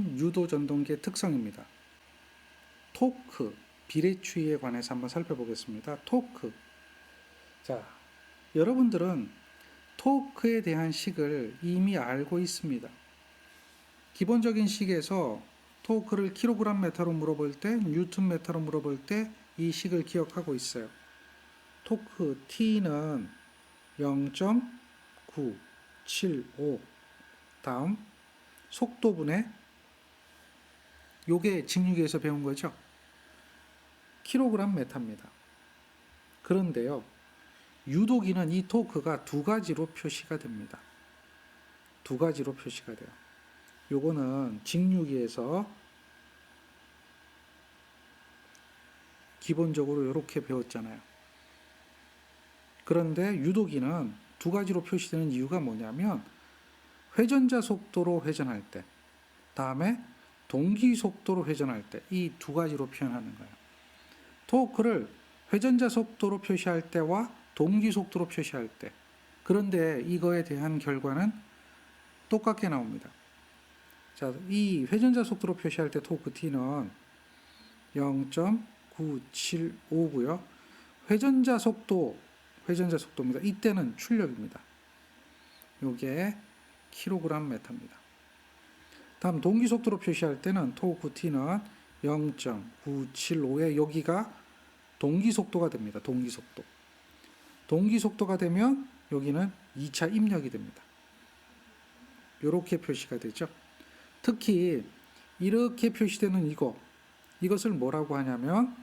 있는 유도 전동기의 특성입니다. 토크, 비례추이에 관해서 한번 살펴보겠습니다. 토크. 자, 여러분들은 토크에 대한 식을 이미 알고 있습니다. 기본적인 식에서 토크를 킬로그램 메타로 물어볼 때, 뉴턴 메타로 물어볼 때 이 식을 기억하고 있어요. 토크 T는 0.975 다음 속도분의 요게 직육에서 배운 거죠. 킬로그램 메타입니다. 그런데요, 유도기는 이 토크가 두 가지로 표시가 됩니다. 두 가지로 표시가 돼요. 요거는 직육에서 기본적으로 이렇게 배웠잖아요. 그런데 유도기는 두 가지로 표시되는 이유가 뭐냐면 회전자 속도로 회전할 때, 다음에 동기 속도로 회전할 때 이 두 가지로 표현하는 거예요. 토크를 회전자 속도로 표시할 때와 동기 속도로 표시할 때, 그런데 이거에 대한 결과는 똑같게 나옵니다. 자, 이 회전자 속도로 표시할 때 토크 T는 0.975고요. 회전자 속도입니다. 이때는 출력입니다. 요게 킬로그램 메타입니다. 다음 동기 속도로 표시할 때는 토크 T는 0.975에 여기가 동기 속도가 됩니다. 동기 속도. 동기 속도가 되면 여기는 2차 입력이 됩니다. 이렇게 표시가 되죠. 특히 이렇게 표시되는 이것을 뭐라고 하냐면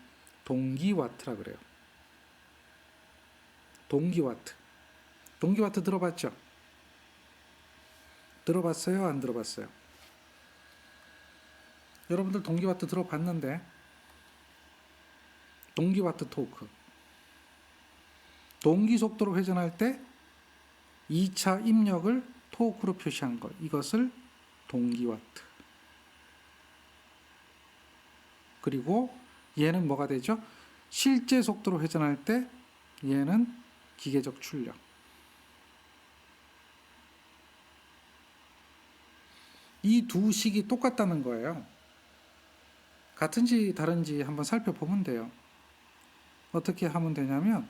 동기와트라 그래요. 동기와트. 동기와트 들어봤죠? 들어봤어요? 안 들어봤어요? 여러분들 동기와트 들어봤는데 동기와트 토크. 동기 속도로 회전할 때 2차 입력을 토크로 표시한 것. 이것을 동기와트. 그리고 얘는 뭐가 되죠? 실제 속도로 회전할 때 얘는 기계적 출력. 이 두 식이 똑같다는 거예요. 같은지 다른지 한번 살펴보면 돼요. 어떻게 하면 되냐면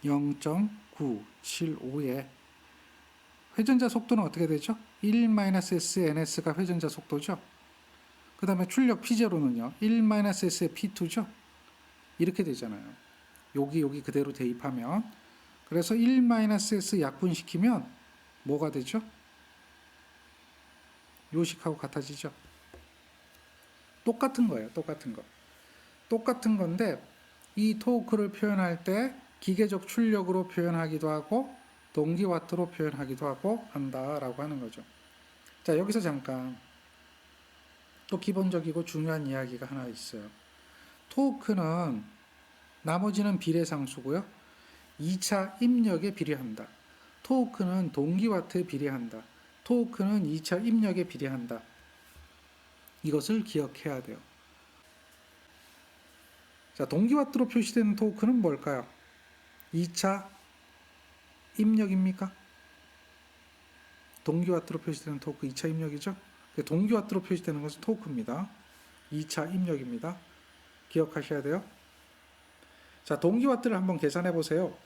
0.975에 회전자 속도는 어떻게 되죠? 1-SNS가 회전자 속도죠. 그 다음에 출력 P0는요. 1-S의 P2죠. 이렇게 되잖아요. 여기 그대로 대입하면. 그래서 1-S 약분시키면 뭐가 되죠? 요 식하고 같아지죠. 똑같은 거예요. 똑같은 거. 똑같은 건데 이 토크를 표현할 때 기계적 출력으로 표현하기도 하고 동기와트로 표현하기도 하고 한다라고 하는 거죠. 자, 여기서 잠깐 또 기본적이고 중요한 이야기가 하나 있어요. 토크는 나머지는 비례상수고요. 2차 입력에 비례한다. 토크는 동기와트에 비례한다. 토크는 2차 입력에 비례한다. 이것을 기억해야 돼요. 자, 동기와트로 표시되는 토크는 뭘까요? 2차 입력입니까? 동기와트로 표시되는 토크 2차 입력이죠? 동기와트로 표시되는 것은 토크입니다. 2차 입력입니다. 기억하셔야 돼요. 자, 동기와트를 한번 계산해 보세요.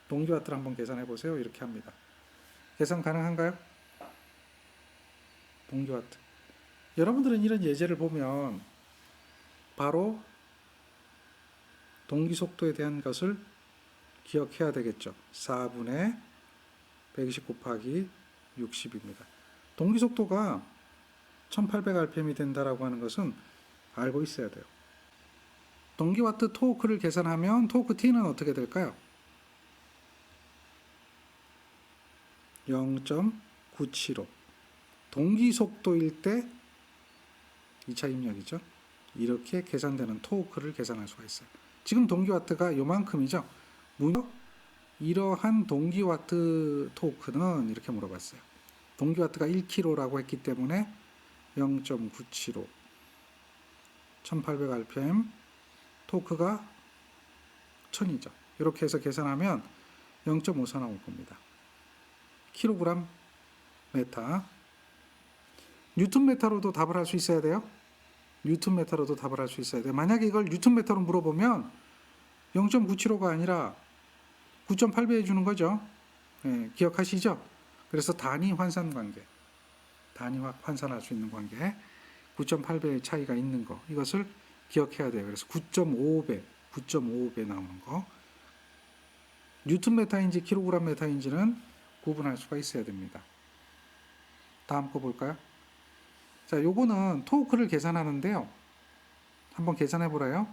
동기와트를 한번 계산해 보세요. 이렇게 합니다. 계산 가능한가요? 동기와트. 여러분들은 이런 예제를 보면 바로 동기 속도에 대한 것을 기억해야 되겠죠. 4분의 120 곱하기 60입니다. 동기 속도가 1800rpm이 된다라고 하는 것은 알고 있어야 돼요. 동기와트 토크를 계산하면 토크 T는 어떻게 될까요? 0.975. 동기 속도일 때 2차 입력이죠. 이렇게 계산되는 토크를 계산할 수가 있어요. 지금 동기와트가 요만큼이죠. 이러한 동기와트 토크는 이렇게 물어봤어요. 동기와트가 1kg라고 했기 때문에 0.975 1800rpm 토크가 1000이죠. 이렇게 해서 계산하면 0.54 나올 겁니다. 킬로그램 메타. 뉴턴미터로도 답을 할 수 있어야 돼요. 뉴턴미터로도 답을 할 수 있어야 돼요. 만약에 이걸 뉴턴미터로 물어보면 0.975가 아니라 9.8배 해주는 거죠. 예, 기억하시죠? 그래서 단위 환산 관계, 단위 환산할 수 있는 관계, 9.8배의 차이가 있는 거, 이것을 기억해야 돼요. 그래서 9.55배, 9.55배 나오는 거. 뉴턴 메타인지 킬로그램 메타인지는 구분할 수가 있어야 됩니다. 다음 거 볼까요? 자, 요거는 토크를 계산하는데요. 한번 계산해 보래요.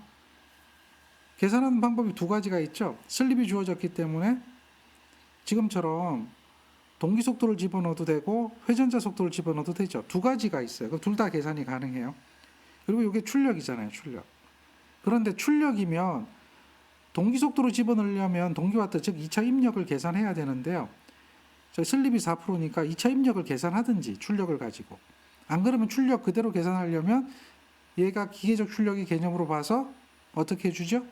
계산하는 방법이 두 가지가 있죠. 슬립이 주어졌기 때문에 지금처럼 동기 속도를 집어넣어도 되고 회전자 속도를 집어넣어도 되죠. 두 가지가 있어요. 그럼 둘 다 계산이 가능해요. 그리고 이게 출력이잖아요. 출력. 그런데 출력이면 동기 속도로 집어넣으려면 동기와트 즉 2차 입력을 계산해야 되는데요. 저 슬립이 4%니까 2차 입력을 계산하든지 출력을 가지고 안 그러면 출력 그대로 계산하려면 얘가 기계적 출력의 개념으로 봐서 어떻게 해주죠?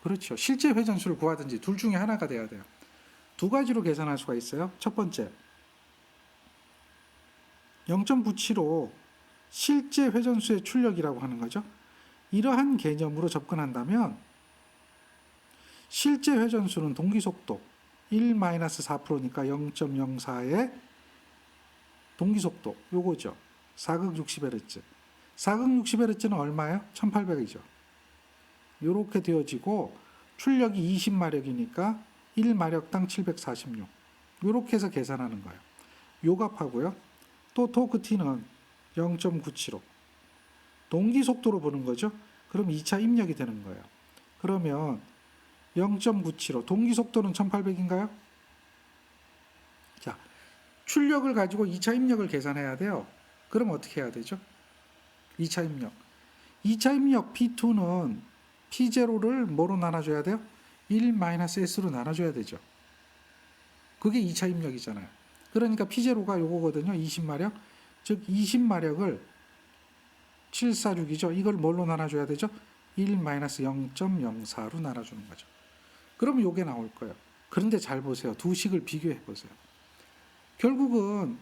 그렇죠. 실제 회전수를 구하든지 둘 중에 하나가 돼야 돼요. 두 가지로 계산할 수가 있어요. 첫 번째 0.975 실제 회전수의 출력이라고 하는 거죠. 이러한 개념으로 접근한다면 실제 회전수는 동기속도 1-4%니까 0.04의 동기속도 요거죠. 4극 60Hz. 4극 60Hz는 얼마예요? 1800이죠. 요렇게 되어지고 출력이 20마력이니까 1마력당 746. 요렇게 해서 계산하는 거예요. 요 값하고요. 또 토크 T는 0.975. 동기 속도로 보는 거죠. 그럼 2차 입력이 되는 거예요. 그러면 0.975 동기 속도는 1800인가요? 자, 출력을 가지고 2차 입력을 계산해야 돼요. 그럼 어떻게 해야 되죠? 2차 입력. 2차 입력 P2는 P0를 뭐로 나눠줘야 돼요? 1-S로 나눠줘야 되죠. 그게 2차 입력이잖아요. 그러니까 P0가 요거거든요. 20마력. 즉 20마력을 746이죠. 이걸 뭘로 나눠줘야 되죠? 1-0.04로 나눠주는 거죠. 그럼 요게 나올 거예요. 그런데 잘 보세요. 두 식을 비교해 보세요. 결국은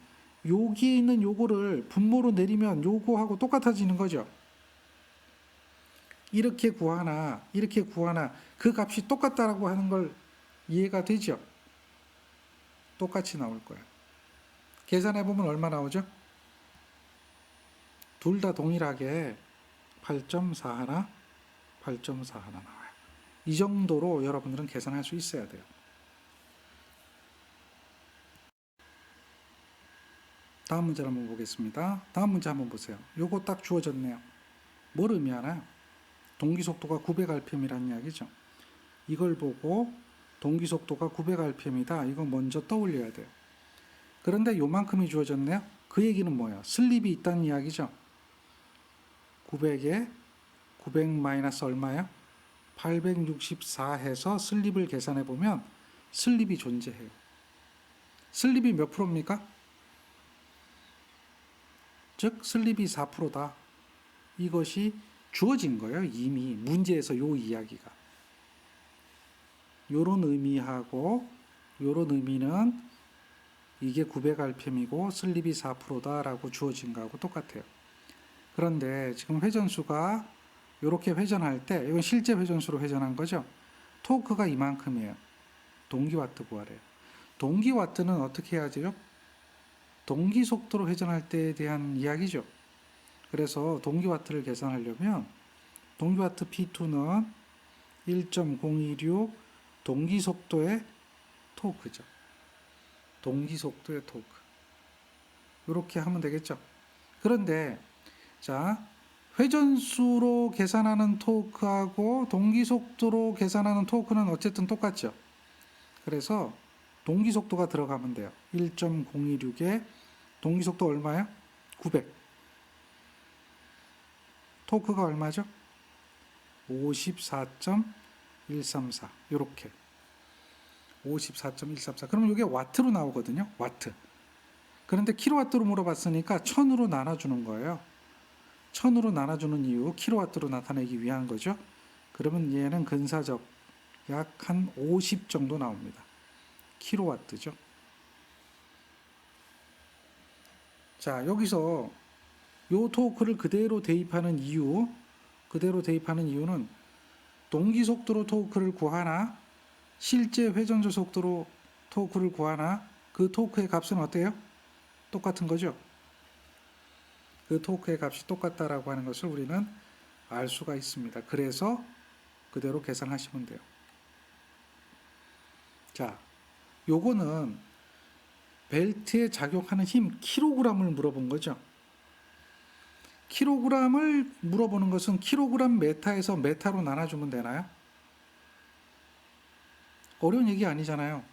여기에 있는 요거를 분모로 내리면 요거하고 똑같아지는 거죠. 이렇게 구하나 이렇게 구하나 그 값이 똑같다라고 하는 걸 이해가 되죠. 똑같이 나올 거예요. 계산해 보면 얼마 나오죠? 둘 다 동일하게 8.4 하나, 8.4 하나 나와요. 이 정도로 여러분들은 계산할 수 있어야 돼요. 다음 문제를 한번 보겠습니다. 다음 문제 한번 보세요. 요거 딱 주어졌네요. 뭘 의미하나요? 동기 속도가 900rpm이라는 이야기죠. 이걸 보고 동기 속도가 900rpm이다. 이거 먼저 떠올려야 돼요. 그런데 요만큼이 주어졌네요. 그 얘기는 뭐예요? 슬립이 있다는 이야기죠. 900에 900 마이너스 얼마예요? 864 해서 슬립을 계산해 보면 슬립이 존재해요. 슬립이 몇 프로입니까? 즉 슬립이 4%다. 이것이 주어진 거예요. 이미 문제에서 요 이야기가. 요런 의미하고 요런 의미는 이게 900rpm이고 슬립이 4%다라고 주어진 거하고 똑같아요. 그런데 지금 회전수가 이렇게 회전할 때 이건 실제 회전수로 회전한 거죠. 토크가 이만큼이에요. 동기와트 구하래요. 동기와트는 어떻게 해야 돼요? 동기 속도로 회전할 때에 대한 이야기죠. 그래서 동기와트를 계산하려면 동기와트 P2는 1.026 동기 속도의 토크죠. 동기 속도의 토크. 이렇게 하면 되겠죠. 그런데 자, 회전수로 계산하는 토크하고 동기 속도로 계산하는 토크는 어쨌든 똑같죠. 그래서 동기 속도가 들어가면 돼요. 1.026에 동기 속도 얼마야? 900. 토크가 얼마죠? 54.134. 이렇게. 54.134. 그러면 이게 와트로 나오거든요. 와트. 그런데 킬로와트로 물어봤으니까 1000으로 나눠주는 거예요. 1000으로 나눠주는 이유 킬로와트로 나타내기 위한 거죠. 그러면 얘는 근사적 약 한 50 정도 나옵니다. 킬로와트죠. 자, 여기서 요 토크를 그대로 대입하는 이유는 동기 속도로 토크를 구하나 실제 회전조 속도로 토크를 구하나 그 토크의 값은 어때요? 똑같은 거죠. 그 토크의 값이 똑같다라고 하는 것을 우리는 알 수가 있습니다. 그래서 그대로 계산하시면 돼요. 자, 요거는 벨트에 작용하는 힘 킬로그램을 물어본 거죠. 킬로그램을 물어보는 것은 킬로그램 메타에서 메타로 나눠주면 되나요? 어려운 얘기 아니잖아요.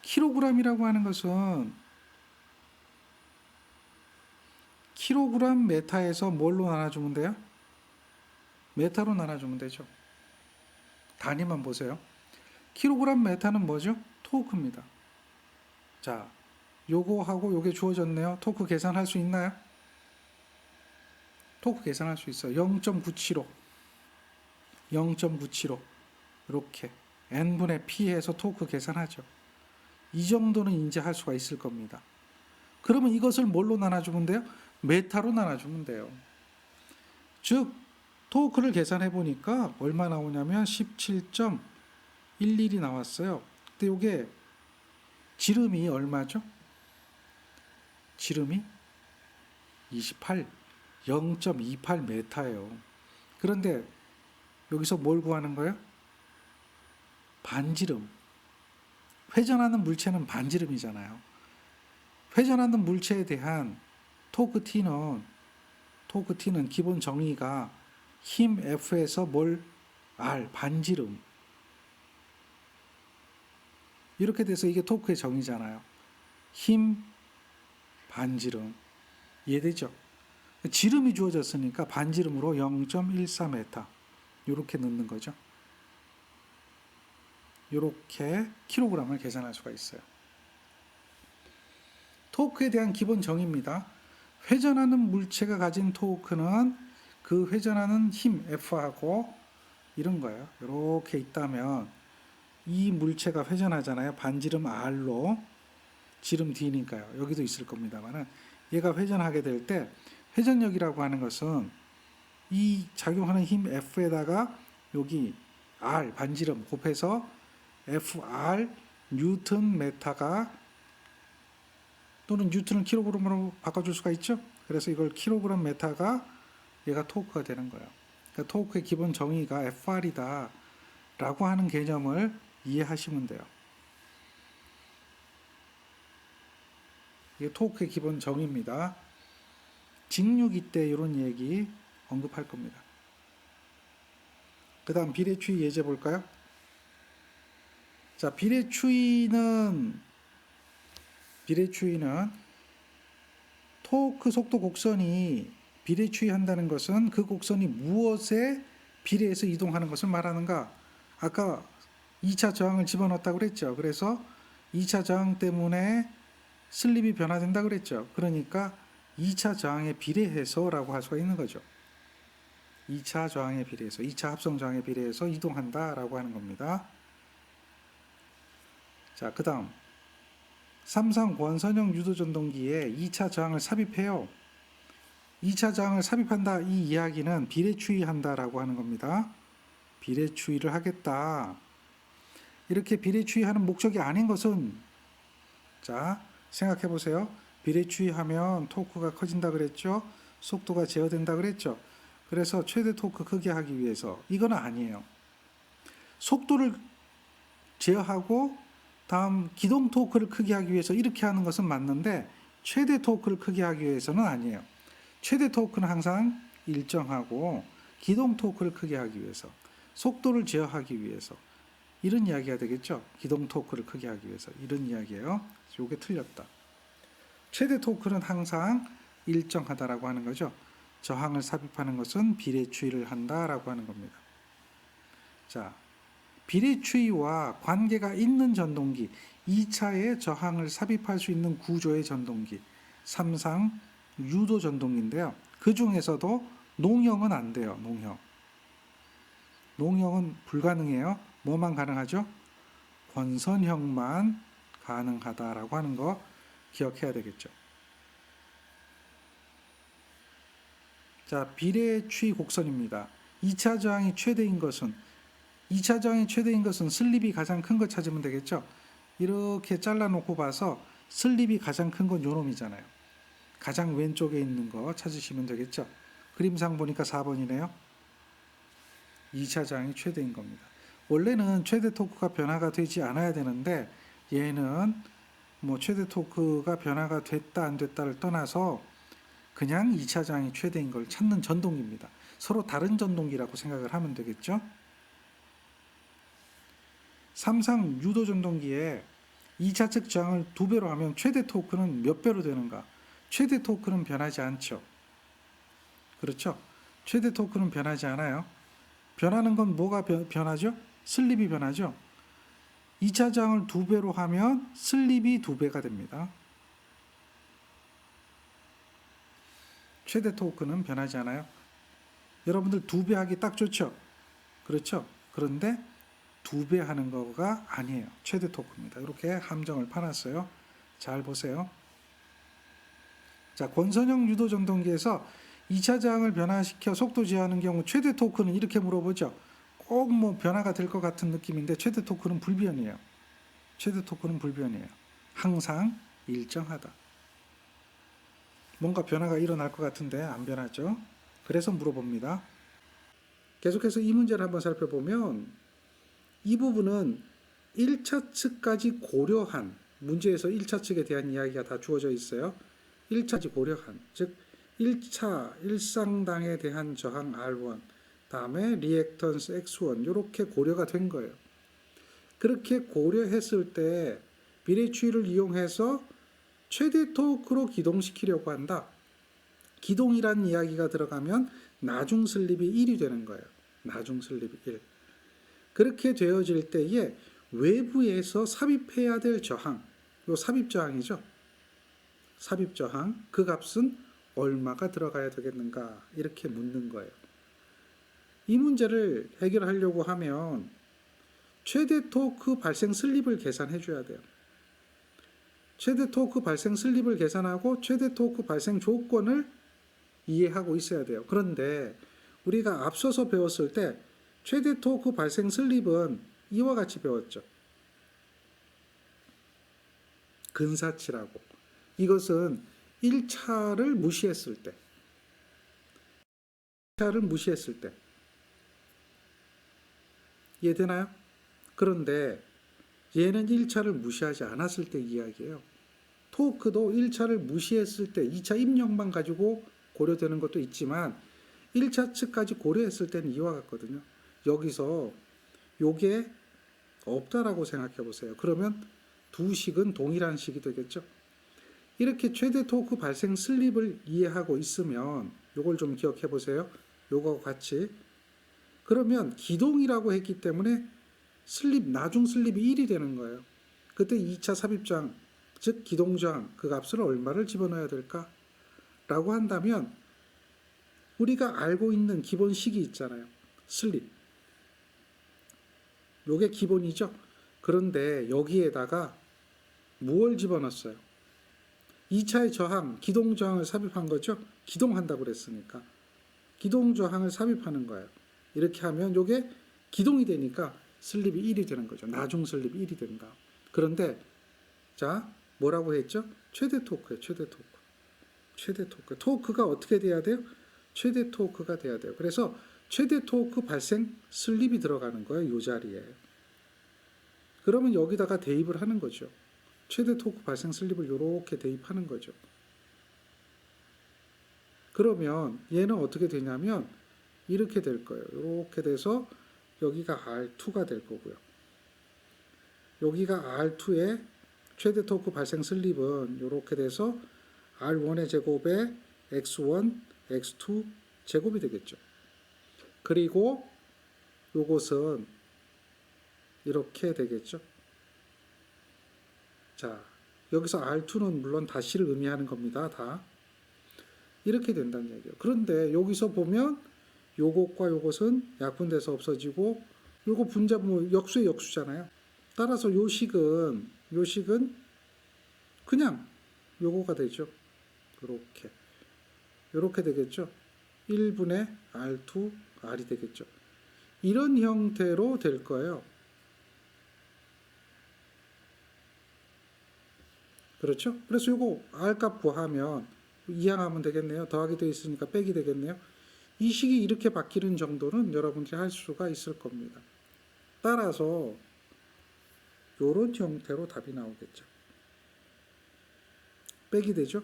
킬로그램이라고 하는 것은 킬로그램 메타에서 뭘로 나눠주면 돼요? 메타로 나눠주면 되죠. 단위만 보세요. 킬로그램 메타는 뭐죠? 토크입니다. 자, 요거하고 요게 주어졌네요. 토크 계산할 수 있나요? 토크 계산할 수 있어요. 0.975 이렇게 n분의 p 해서 토크 계산하죠. 이 정도는 이제 할 수가 있을 겁니다. 그러면 이것을 뭘로 나눠주면 돼요? 메타로 나눠주면 돼요. 즉 토크를 계산해 보니까 얼마 나오냐면 17.11이 나왔어요. 근데 이게 지름이 얼마죠? 지름이 0.28 메타예요. 그런데 여기서 뭘 구하는 거예요? 반지름. 회전하는 물체는 반지름이잖아요. 회전하는 물체에 대한 토크 T는 기본 정의가 힘 F에서 뭘 R, 반지름. 이렇게 돼서 이게 토크의 정의잖아요. 힘, 반지름. 이해되죠? 지름이 주어졌으니까 반지름으로 0.14m 이렇게 넣는 거죠. 이렇게 킬로그램을 계산할 수가 있어요. 토크에 대한 기본 정의입니다. 회전하는 물체가 가진 토크는 그 회전하는 힘 F하고 이런 거예요. 이렇게 있다면 이 물체가 회전하잖아요. 반지름 R로 지름 D니까요. 여기도 있을 겁니다만은 얘가 회전하게 될 때 회전력이라고 하는 것은 이 작용하는 힘 F에다가 여기 R 반지름 곱해서 FR 뉴턴 메타가 또는 뉴턴을 킬로그램으로 바꿔줄 수가 있죠. 그래서 이걸 킬로그램 메타가 얘가 토크가 되는 거예요. 그러니까 토크의 기본 정의가 FR이다 라고 하는 개념을 이해하시면 돼요. 이게 토크의 기본 정의입니다. 직류기 때 이런 얘기 언급할 겁니다. 그 다음 비례추이 예제 볼까요? 자, 비례추이는 토크 속도 곡선이 비례추이한다는 것은 그 곡선이 무엇에 비례해서 이동하는 것을 말하는가? 아까 2차 저항을 집어넣었다고 그랬죠. 그래서 2차 저항 때문에 슬립이 변화된다고 그랬죠. 그러니까 2차 저항에 비례해서 라고 할 수가 있는 거죠. 2차 저항에 비례해서, 2차 합성 저항에 비례해서 이동한다 라고 하는 겁니다. 자, 그 다음 삼성 권선형 유도전동기에 2차 저항을 삽입해요. 2차 저항을 삽입한다 이 이야기는 비례추이한다 라고 하는 겁니다. 비례추이를 하겠다. 이렇게 비례추이하는 목적이 아닌 것은 자 생각해 보세요. 비례추이하면 토크가 커진다 그랬죠. 속도가 제어된다 그랬죠. 그래서 최대 토크 크게 하기 위해서 이건 아니에요. 속도를 제어하고 다음 기동 토크를 크게 하기 위해서 이렇게 하는 것은 맞는데 최대 토크를 크게 하기 위해서는 아니에요. 최대 토크는 항상 일정하고 기동 토크를 크게 하기 위해서 속도를 제어하기 위해서 이런 이야기가 되겠죠. 기동 토크를 크게 하기 위해서 이런 이야기예요. 요게 틀렸다. 최대 토크는 항상 일정하다라고 하는 거죠. 저항을 삽입하는 것은 비례추이를 한다라고 하는 겁니다. 자, 비례추이와 관계가 있는 전동기 2차에 저항을 삽입할 수 있는 구조의 전동기 삼상 유도 전동기인데요. 그 중에서도 농형은 안 돼요. 농형은 불가능해요. 뭐만 가능하죠? 권선형만 가능하다라고 하는 거 기억해야 되겠죠. 자, 비례-추이 곡선입니다. 2차 저항이 최대인 것은 2차 저항이 최대인 것은 슬립이 가장 큰 거 찾으면 되겠죠. 이렇게 잘라놓고 봐서 슬립이 가장 큰 건 요놈이잖아요. 가장 왼쪽에 있는 거 찾으시면 되겠죠. 그림상 보니까 4번이네요. 2차 저항이 최대인 겁니다. 원래는 최대 토크가 변화가 되지 않아야 되는데 얘는 뭐 최대 토크가 변화가 됐다 안 됐다를 떠나서 그냥 2차 저항이 최대인 걸 찾는 전동기입니다. 서로 다른 전동기라고 생각을 하면 되겠죠. 3상 유도 전동기에 2차 측 저항을 2배로 하면 최대 토크는 몇 배로 되는가? 최대 토크는 변하지 않죠. 그렇죠? 최대 토크는 변하지 않아요. 변하는 건 뭐가 변하죠? 슬립이 변하죠. 2차 저항을 2배로 하면 슬립이 2배가 됩니다. 최대 토크는 변하지 않아요. 여러분들 2배 하기 딱 좋죠? 그렇죠? 그런데 2배 하는 거가 아니에요. 최대 토크입니다. 이렇게 함정을 파놨어요. 잘 보세요. 자, 권선형 유도 전동기에서 2차 저항을 변화시켜 속도 제어하는 경우 최대 토크는 이렇게 물어보죠. 꼭 뭐 변화가 될 것 같은 느낌인데 최대 토크는 불변이에요. 최대 토크는 불변이에요. 항상 일정하다. 뭔가 변화가 일어날 것 같은데 안 변하죠. 그래서 물어봅니다. 계속해서 이 문제를 한번 살펴보면 이 부분은 1차 측까지 고려한 문제에서 1차 측에 대한 이야기가 다 주어져 있어요. 1차지 고려한 즉 1차 일상당에 대한 저항 R1 다음에 리액턴스 X1 이렇게 고려가 된 거예요. 그렇게 고려했을 때 비례추이를 이용해서 최대 토크로 기동시키려고 한다. 기동이란 이야기가 들어가면 나중 슬립이 1이 되는 거예요. 나중 슬립이 1. 그렇게 되어질 때에 외부에서 삽입해야 될 저항, 요 삽입 저항이죠. 삽입 저항, 그 값은 얼마가 들어가야 되겠는가 이렇게 묻는 거예요. 이 문제를 해결하려고 하면 최대 토크 발생 슬립을 계산해 줘야 돼요. 최대 토크 발생 슬립을 계산하고 최대 토크 발생 조건을 이해하고 있어야 돼요. 그런데 우리가 앞서서 배웠을 때 최대 토크 발생 슬립은 이와 같이 배웠죠. 근사치라고. 이것은 1차를 무시했을 때 1차를 무시했을 때 이해되나요? 그런데 얘는 1차를 무시하지 않았을 때 이야기예요. 토크도 1차를 무시했을 때 2차 입력만 가지고 고려되는 것도 있지만 1차 측까지 고려했을 때는 이와 같거든요. 여기서 요게 없다라고 생각해 보세요. 그러면 두 식은 동일한 식이 되겠죠. 이렇게 최대 토크 발생 슬립을 이해하고 있으면 요걸 좀 기억해 보세요. 요거 같이. 그러면 기동이라고 했기 때문에 슬립, 나중 슬립이 1이 되는 거예요. 그때 2차 삽입저항, 즉 기동저항 그 값을 얼마를 집어넣어야 될까? 라고 한다면 우리가 알고 있는 기본식이 있잖아요. 슬립. 요게 기본이죠. 그런데 여기에다가 무엇을 집어넣었어요? 2차의 저항, 기동저항을 삽입한 거죠. 기동한다고 그랬으니까. 기동저항을 삽입하는 거예요. 이렇게 하면 요게 기동이 되니까 슬립이 1이 되는 거죠. 나중 슬립이 1이 된다. 그런데 자 뭐라고 했죠? 최대 토크예요. 최대 토크. 최대 토크. 토크가 어떻게 돼야 돼요? 최대 토크가 돼야 돼요. 그래서 최대 토크 발생 슬립이 들어가는 거예요. 이 자리에. 그러면 여기다가 대입을 하는 거죠. 최대 토크 발생 슬립을 이렇게 대입하는 거죠. 그러면 얘는 어떻게 되냐면 이렇게 될 거예요. 이렇게 돼서 여기가 R2가 될 거고요. 여기가 R2의 최대 토크 발생 슬립은 이렇게 돼서 R1의 제곱에 X1, X2 제곱이 되겠죠. 그리고 요것은 이렇게 되겠죠. 자, 여기서 R2는 물론 다시를 의미하는 겁니다. 다. 이렇게 된다는 얘기예요. 그런데 여기서 보면 요것과 요것은 약분돼서 없어지고 요거 분자 뭐 역수의 역수잖아요. 따라서 요 식은 그냥 요거가 되죠. 요렇게 되겠죠. 1분의 R2, R이 되겠죠. 이런 형태로 될 거예요. 그렇죠? 그래서 이거 R값 구하면 이항하면 되겠네요. 더하기 되어 있으니까 빼기 되겠네요. 이 식이 이렇게 바뀌는 정도는 여러분들이 할 수가 있을 겁니다. 따라서 이런 형태로 답이 나오겠죠. 빼기 되죠?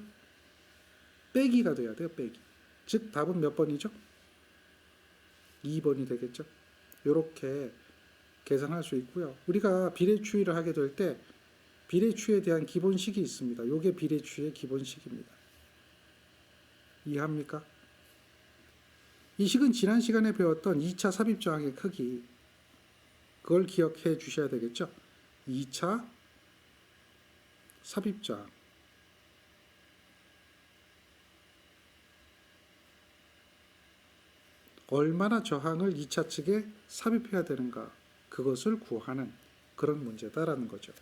빼기가 돼야 돼요. 빼기. 즉 답은 몇 번이죠? 2번이 되겠죠. 이렇게 계산할 수 있고요. 우리가 비례추이를 하게 될 때 비례추이에 대한 기본식이 있습니다. 이게 비례추이의 기본식입니다. 이해합니까? 이 식은 지난 시간에 배웠던 2차 삽입저항의 크기, 그걸 기억해 주셔야 되겠죠. 2차 삽입저항. 얼마나 저항을 2차 측에 삽입해야 되는가, 그것을 구하는 그런 문제다라는 거죠.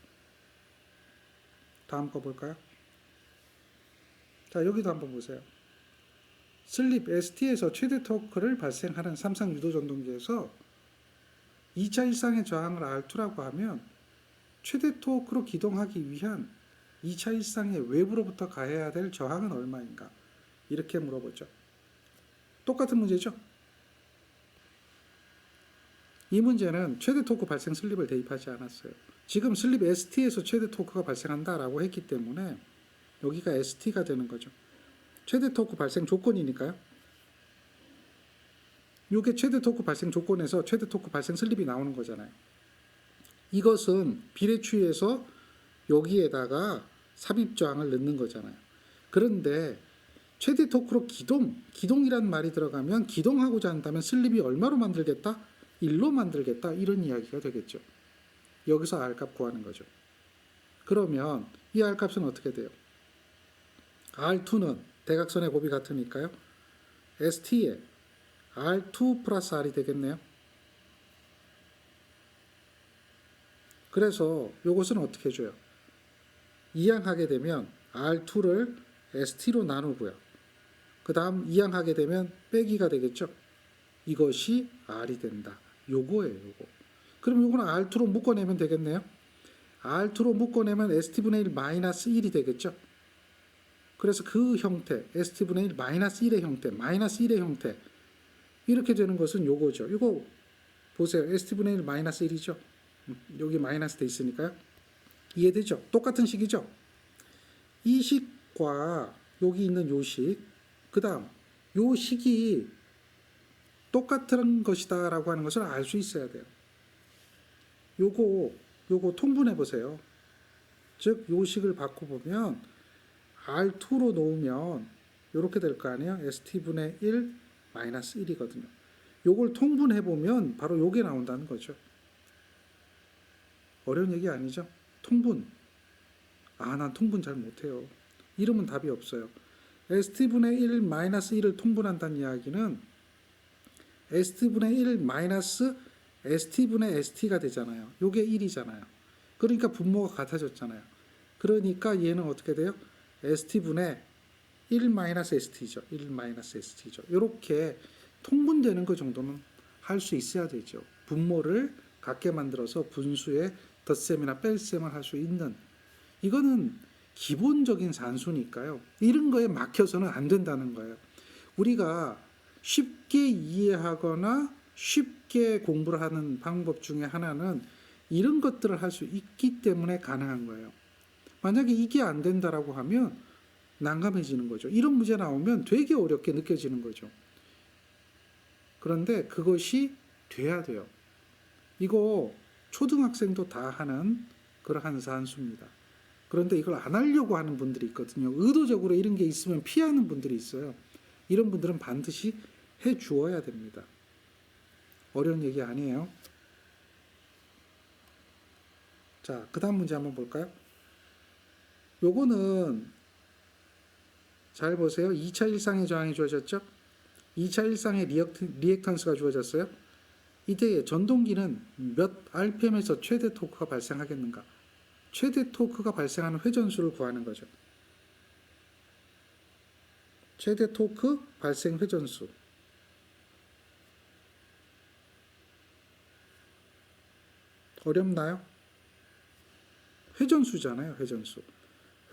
다음 거 볼까요? 자, 여기도 한번 보세요. 슬립 ST에서 최대 토크를 발생하는 삼상 유도 전동기에서 2차 일상의 저항을 R2라고 하면 최대 토크로 기동하기 위한 2차 일상의 외부로부터 가해야 될 저항은 얼마인가? 이렇게 물어보죠. 똑같은 문제죠? 이 문제는 최대 토크 발생 슬립을 대입하지 않았어요. 지금 슬립 ST에서 최대 토크가 발생한다라고 했기 때문에 여기가 ST가 되는 거죠. 최대 토크 발생 조건이니까요. 이게 최대 토크 발생 조건에서 최대 토크 발생 슬립이 나오는 거잖아요. 이것은 비례추이에서 여기에다가 삽입 저항을 넣는 거잖아요. 그런데 최대 토크로 기동이란 말이 들어가면 기동하고자 한다면 슬립이 얼마로 만들겠다? 1로 만들겠다. 이런 이야기가 되겠죠. 여기서 R값 구하는 거죠. 그러면 이 R값은 어떻게 돼요? R2는 대각선의 곱이 같으니까요. ST에 R2 플러스 R이 되겠네요. 그래서 이것은 어떻게 해줘요? 이항하게 되면 R2를 ST로 나누고요. 그 다음 이항하게 되면 빼기가 되겠죠. 이것이 R이 된다. 요거예요. 요거. 그럼 요거는 R2로 묶어내면 되겠네요. R2로 묶어내면 ST분의 1 마이너스 1이 되겠죠. 그래서 그 형태, ST분의 1 마이너스 1의 형태, 마이너스 1의 형태, 이렇게 되는 것은 요거죠. 이거 보세요. ST분의 1 마이너스 1이죠. 여기 마이너스 돼 있으니까요. 이해되죠? 똑같은 식이죠. 이 식과 여기 있는 요 식, 그 다음 요 식이 똑같은 것이다 라고 하는 것을 알 수 있어야 돼요. 요거 통분해 보세요. 즉 요 식을 바꿔보면 R2로 놓으면 이렇게 될 거 아니에요. ST분의 1 마이너스 1이거든요. 요걸 통분해 보면 바로 요게 나온다는 거죠. 어려운 얘기 아니죠? 통분. 난 통분 잘 못해요. 이러면 답이 없어요. ST분의 1 마이너스 1을 통분한다는 이야기는 ST분의 1 마이너스 ST분의 ST가 되잖아요. 요게 1이잖아요. 그러니까 분모가 같아졌잖아요. 그러니까 얘는 어떻게 돼요? ST분의 1 마이너스 ST죠. 1 마이너스 ST죠. 이렇게 통분되는 것 정도는 할 수 있어야 되죠. 분모를 같게 만들어서 분수에 덧셈이나 뺄셈을 할 수 있는, 이거는 기본적인 산수니까요. 이런 거에 막혀서는 안 된다는 거예요. 우리가 쉽게 이해하거나 쉽게 공부를 하는 방법 중에 하나는 이런 것들을 할 수 있기 때문에 가능한 거예요. 만약에 이게 안 된다라고 하면 난감해지는 거죠. 이런 문제 나오면 되게 어렵게 느껴지는 거죠. 그런데 그것이 돼야 돼요. 이거 초등학생도 다 하는 그러한 산수입니다. 그런데 이걸 안 하려고 하는 분들이 있거든요. 의도적으로 이런 게 있으면 피하는 분들이 있어요. 이런 분들은 반드시 해 주어야 됩니다. 어려운 얘기 아니에요. 자, 그 다음 문제 한번 볼까요? 요거는 잘 보세요. 2차 일상의 저항이 주어졌죠? 2차 일상의 리액턴스가 주어졌어요. 이때 전동기는 몇 RPM에서 최대 토크가 발생하겠는가? 최대 토크가 발생하는 회전수를 구하는 거죠. 최대 토크 발생 회전수. 어렵나요? 회전수잖아요. 회전수.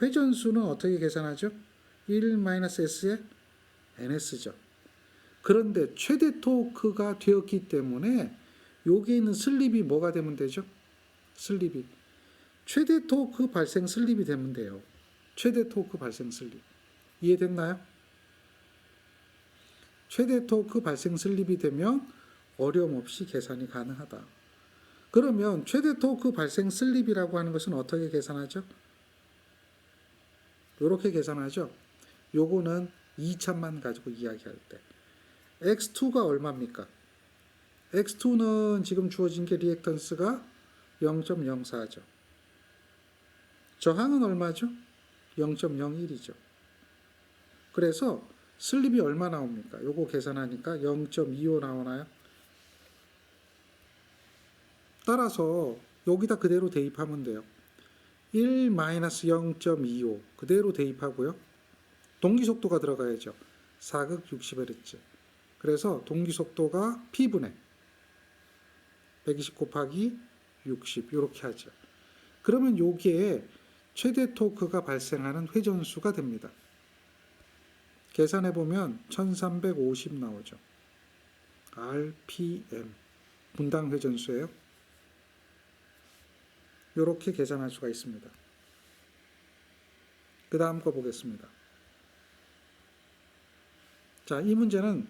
회전수는 어떻게 계산하죠? 1-s의 ns죠. 그런데 최대 토크가 되었기 때문에 여기에 있는 슬립이 뭐가 되면 되죠? 슬립이. 최대 토크 발생 슬립이 되면 돼요. 최대 토크 발생 슬립. 이해됐나요? 최대 토크 발생 슬립이 되면 어려움 없이 계산이 가능하다. 그러면 최대 토크 발생 슬립이라고 하는 것은 어떻게 계산하죠? 이렇게 계산하죠. 요거는 2차만 가지고 이야기할 때. x2가 얼마입니까? x2는 지금 주어진 게 리액턴스가 0.04죠. 저항은 얼마죠? 0.01이죠. 그래서 슬립이 얼마 나옵니까? 요거 계산하니까 0.25 나오나요? 따라서 여기다 그대로 대입하면 돼요. 1-0.25 그대로 대입하고요. 동기속도가 들어가야죠. 4극 60Hz. 그래서 동기속도가 P분의 120 곱하기 60 이렇게 하죠. 그러면 여기에 최대 토크가 발생하는 회전수가 됩니다. 계산해보면 1350 나오죠. RPM 분당 회전수예요. 이렇게 계산할 수가 있습니다. 그 다음 거 보겠습니다. 자, 이 문제는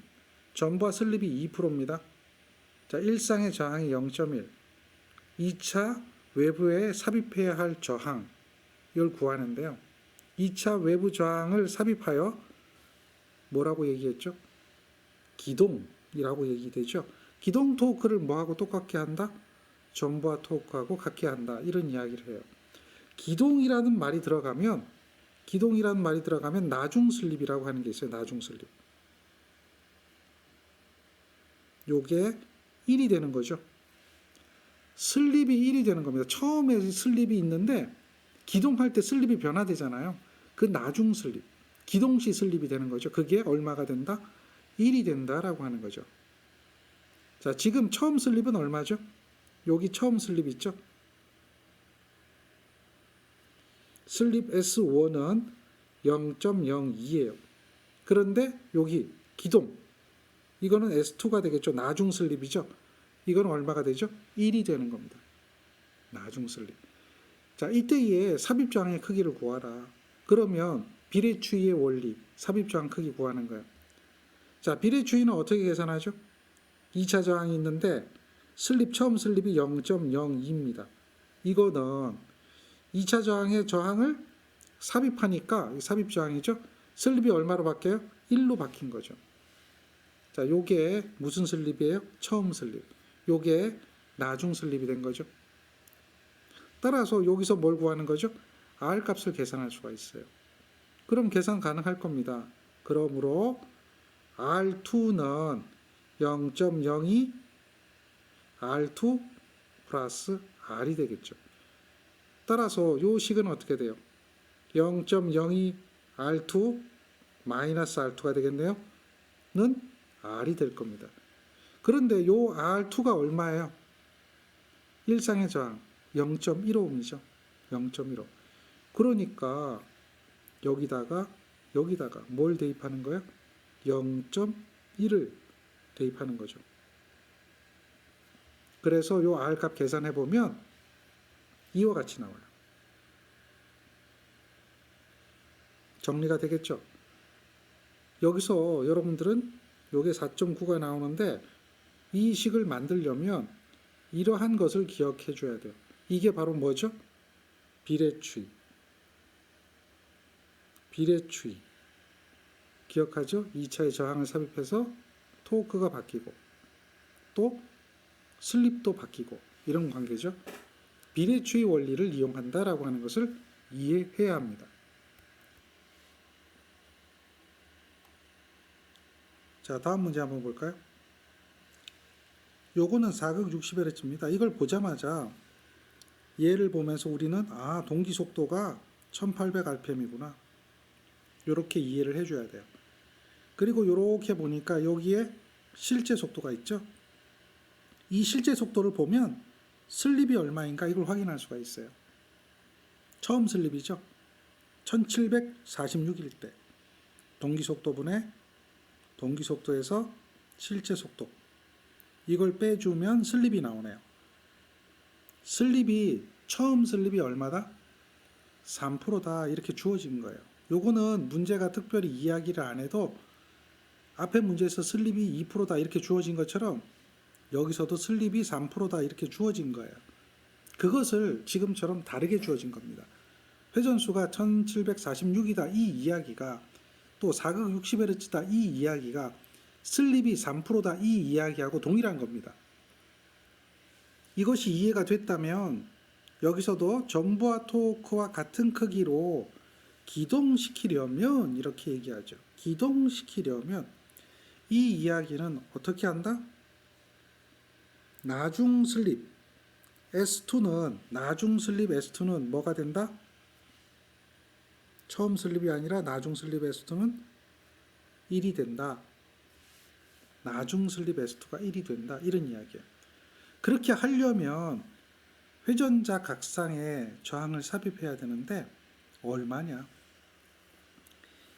전부와 슬립이 2%입니다. 자, 1상의 저항이 0.1, 2차 외부에 삽입해야 할 저항, 이걸 구하는데요. 2차 외부 저항을 삽입하여 뭐라고 얘기했죠? 기동이라고 얘기되죠. 기동 토크를 뭐하고 똑같게 한다? 전부와 토크하고 같게 한다. 이런 이야기를 해요. 기동이라는 말이 들어가면 나중 슬립이라고 하는 게 있어요. 나중 슬립. 요게 1이 되는 거죠. 슬립이 1이 되는 겁니다. 처음에 슬립이 있는데 기동할 때 슬립이 변화되잖아요. 그 나중 슬립, 기동시 슬립이 되는 거죠. 그게 얼마가 된다? 1이 된다라고 하는 거죠. 자, 지금 처음 슬립은 얼마죠? 여기 처음 슬립 있죠? 슬립 S1은 0.02예요. 그런데 여기 기동, 이거는 S2가 되겠죠. 나중 슬립이죠. 이건 얼마가 되죠? 1이 되는 겁니다. 나중 슬립. 자, 이때의 삽입저항의 크기를 구하라. 그러면 비례추이의 원리, 삽입저항 크기 구하는 거예요. 자, 비례추이는 어떻게 계산하죠? 2차 저항이 있는데 처음 슬립이 0.02입니다. 이거는 2차 저항의 저항을 삽입하니까 삽입저항이죠. 슬립이 얼마로 바뀌어요? 1로 바뀐 거죠. 자, 요게 무슨 슬립이에요? 처음 슬립. 요게 나중 슬립이 된 거죠. 따라서 여기서 뭘 구하는 거죠? R 값을 계산할 수가 있어요. 그럼 계산 가능할 겁니다. 그러므로 R2는 0.02 R2 플러스 R이 되겠죠. 따라서 요 식은 어떻게 돼요? 0.02 R2 마이너스 R2가 되겠네요. 는 R이 될 겁니다. 그런데 요 R2가 얼마예요? 일상의 저항 0.15옴이죠. 0.15. 그러니까 여기다가 뭘 대입하는 거예요? 0.1을 대입하는 거죠. 그래서 요 R 값 계산해 보면 이와 같이 나와요. 정리가 되겠죠? 여기서 여러분들은 요게 4.9가 나오는데 이 식을 만들려면 이러한 것을 기억해 줘야 돼요. 이게 바로 뭐죠? 비례추이. 기억하죠? 2차의 저항을 삽입해서 토크가 바뀌고 또 슬립도 바뀌고 이런 관계죠. 비례추이 원리를 이용한다라고 하는 것을 이해해야 합니다. 자, 다음 문제 한번 볼까요? 요거는 4극 60Hz입니다. 이걸 보자마자 얘를 보면서 우리는 동기 속도가 1800rpm이구나. 이렇게 이해를 해줘야 돼요. 그리고 이렇게 보니까 여기에 실제 속도가 있죠. 이 실제 속도를 보면 슬립이 얼마인가 이걸 확인할 수가 있어요. 처음 슬립이죠. 1746일 때 동기속도분의 동기속도에서 실제 속도 이걸 빼주면 슬립이 나오네요. 슬립이 처음 슬립이 얼마다? 3%다 이렇게 주어진 거예요. 요거는 문제가 특별히 이야기를 안 해도 앞에 문제에서 슬립이 2%다 이렇게 주어진 것처럼 여기서도 슬립이 3%다 이렇게 주어진 거예요. 그것을 지금처럼 다르게 주어진 겁니다. 회전수가 1746이다 이 이야기가 또 4극 60Hz다 이 이야기가 슬립이 3%다 이 이야기하고 동일한 겁니다. 이것이 이해가 됐다면 여기서도 정보와 토크와 같은 크기로 기동시키려면 이렇게 얘기하죠. 기동시키려면 이 이야기는 어떻게 한다? 나중 슬립 S2는 나중 슬립 S2는 뭐가 된다? 처음 슬립이 아니라 나중 슬립 S2는 1이 된다. 나중 슬립 S2가 1이 된다. 이런 이야기예요. 그렇게 하려면 회전자 각상에 저항을 삽입해야 되는데 얼마냐?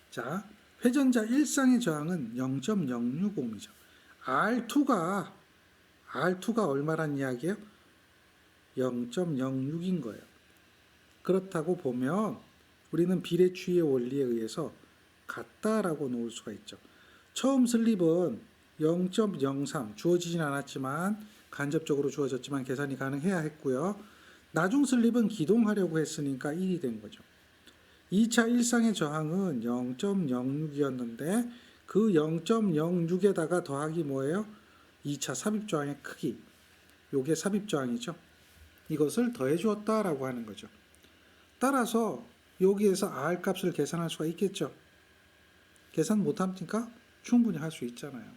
자, 회전자 일상의 저항은 0.060이죠. R2가 얼마란 이야기예요? 0.06인 거예요. 그렇다고 보면 우리는 비례추이의 원리에 의해서 같다라고 놓을 수가 있죠. 처음 슬립은 0.03 주어지진 않았지만 간접적으로 주어졌지만 계산이 가능해야 했고요. 나중 슬립은 기동하려고 했으니까 1이 된 거죠. 2차 일상의 저항은 0.06이었는데 그 0.06에다가 더하기 뭐예요? 2차 삽입저항의 크기. 요게 삽입저항이죠. 이것을 더해 주었다라고 하는 거죠. 따라서 여기에서 R 값을 계산할 수가 있겠죠. 계산 못합니까? 충분히 할 수 있잖아요.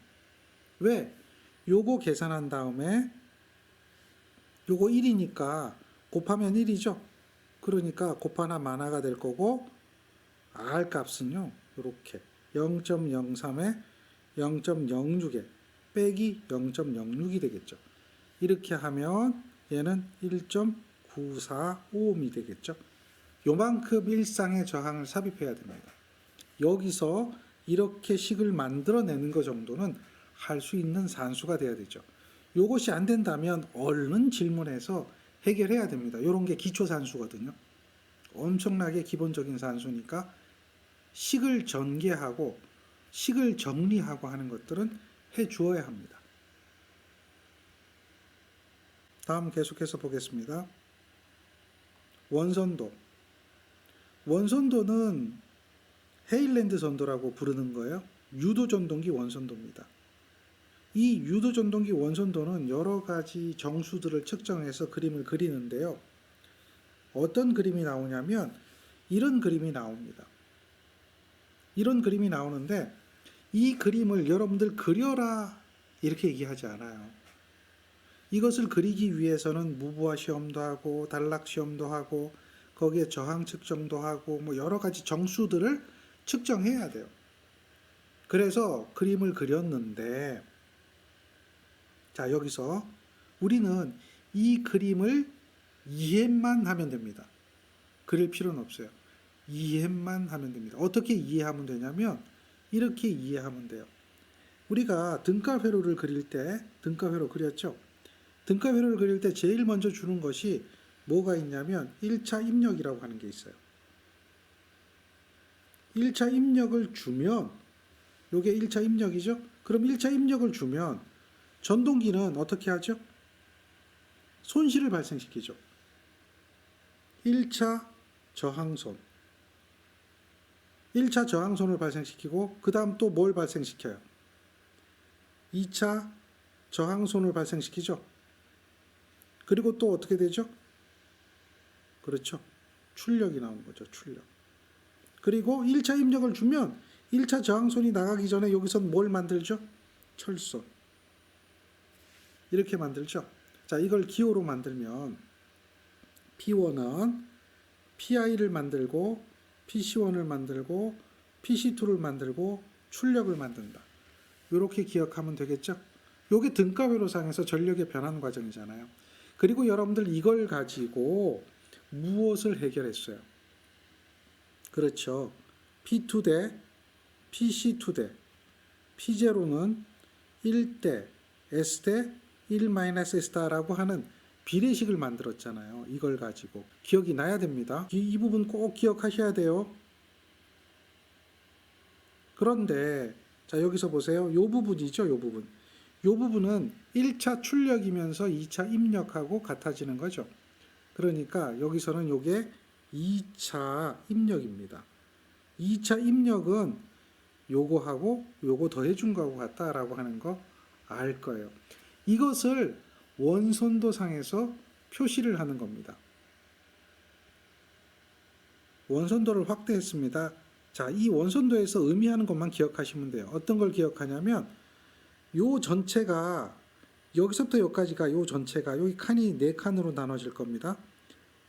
왜? 요거 계산한 다음에 요거 1이니까 곱하면 1이죠. 그러니까 곱하나 마나가 될 거고 R 값은요. 이렇게 0.03에 0.06에 빼기 0.06이 되겠죠. 이렇게 하면 얘는 1.945ohm이 되겠죠. 요만큼 일상의 저항을 삽입해야 됩니다. 여기서 이렇게 식을 만들어내는 것 정도는 할 수 있는 산수가 돼야 되죠. 요것이 안 된다면 얼른 질문해서 해결해야 됩니다. 이런 게 기초 산수거든요. 엄청나게 기본적인 산수니까 식을 전개하고 식을 정리하고 하는 것들은 해 주어야 합니다. 다음 계속해서 보겠습니다. 원선도. 원선도는 헤일랜드 선도라고 부르는 거예요. 유도전동기 원선도입니다. 이 유도전동기 원선도는 여러 가지 정수들을 측정해서 그림을 그리는데요. 어떤 그림이 나오냐면 이런 그림이 나옵니다. 이런 그림이 나오는데 이 그림을 여러분들 그려라 이렇게 얘기하지 않아요. 이것을 그리기 위해서는 무브화 시험도 하고 단락 시험도 하고 거기에 저항 측정도 하고 뭐 여러 가지 정수들을 측정해야 돼요. 그래서 그림을 그렸는데 자, 여기서 우리는 이 그림을 이해만 하면 됩니다. 그릴 필요는 없어요. 이해만 하면 됩니다. 어떻게 이해하면 되냐면 이렇게 이해하면 돼요. 우리가 등가회로를 그릴 때 등가회로 그렸죠. 등가회로를 그릴 때 제일 먼저 주는 것이 뭐가 있냐면 1차 입력이라고 하는 게 있어요. 1차 입력을 주면 요게 1차 입력이죠. 그럼 1차 입력을 주면 전동기는 어떻게 하죠? 손실을 발생시키죠. 1차 저항손. 1차 저항손을 발생시키고 그 다음 또 뭘 발생시켜요? 2차 저항손을 발생시키죠. 그리고 또 어떻게 되죠? 그렇죠. 출력이 나오는 거죠. 출력. 그리고 1차 입력을 주면 1차 저항손이 나가기 전에 여기선 뭘 만들죠? 철선. 이렇게 만들죠. 자, 이걸 기호로 만들면 P1은 PI를 만들고 PC1을 만들고 PC2를 만들고 출력을 만든다. 이렇게 기억하면 되겠죠. 이게 등가회로상에서 전력의 변환 과정이잖아요. 그리고 여러분들 이걸 가지고 무엇을 해결했어요? 그렇죠. P2 대 PC2 대 P0는 1대 S 대 1-S다라고 하는 비례식을 만들었잖아요. 이걸 가지고 기억이 나야 됩니다. 이 부분 꼭 기억하셔야 돼요. 그런데 자 여기서 보세요. 이 부분이죠. 이 부분. 이 부분은 1차 출력이면서 2차 입력하고 같아지는 거죠. 그러니까 여기서는 이게 2차 입력입니다. 2차 입력은 요거하고 요거 더해준 거하고 같다라고 하는 거 알 거예요. 이것을 원선도상에서 표시를 하는 겁니다. 원선도를 확대했습니다. 자, 이 원선도에서 의미하는 것만 기억하시면 돼요. 어떤 걸 기억하냐면 요 전체가 여기서부터 여기까지가 요 전체가 여기 칸이 4칸으로 나눠질 겁니다.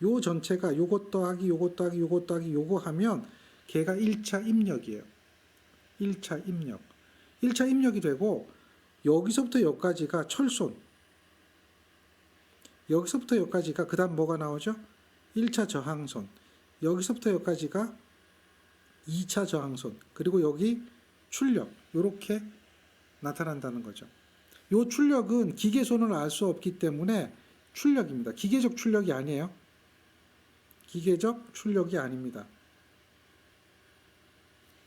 요 전체가 요것 더하기 요것 더하기 요것 더하기 요거 하면 걔가 1차 입력이에요. 1차 입력. 1차 입력이 되고 여기서부터 여기까지가 철손. 여기서부터 여기까지가 그 다음 뭐가 나오죠? 1차 저항손. 여기서부터 여기까지가 2차 저항손. 그리고 여기 출력. 이렇게 나타난다는 거죠. 이 출력은 기계손을 알 수 없기 때문에 출력입니다. 기계적 출력이 아니에요. 기계적 출력이 아닙니다.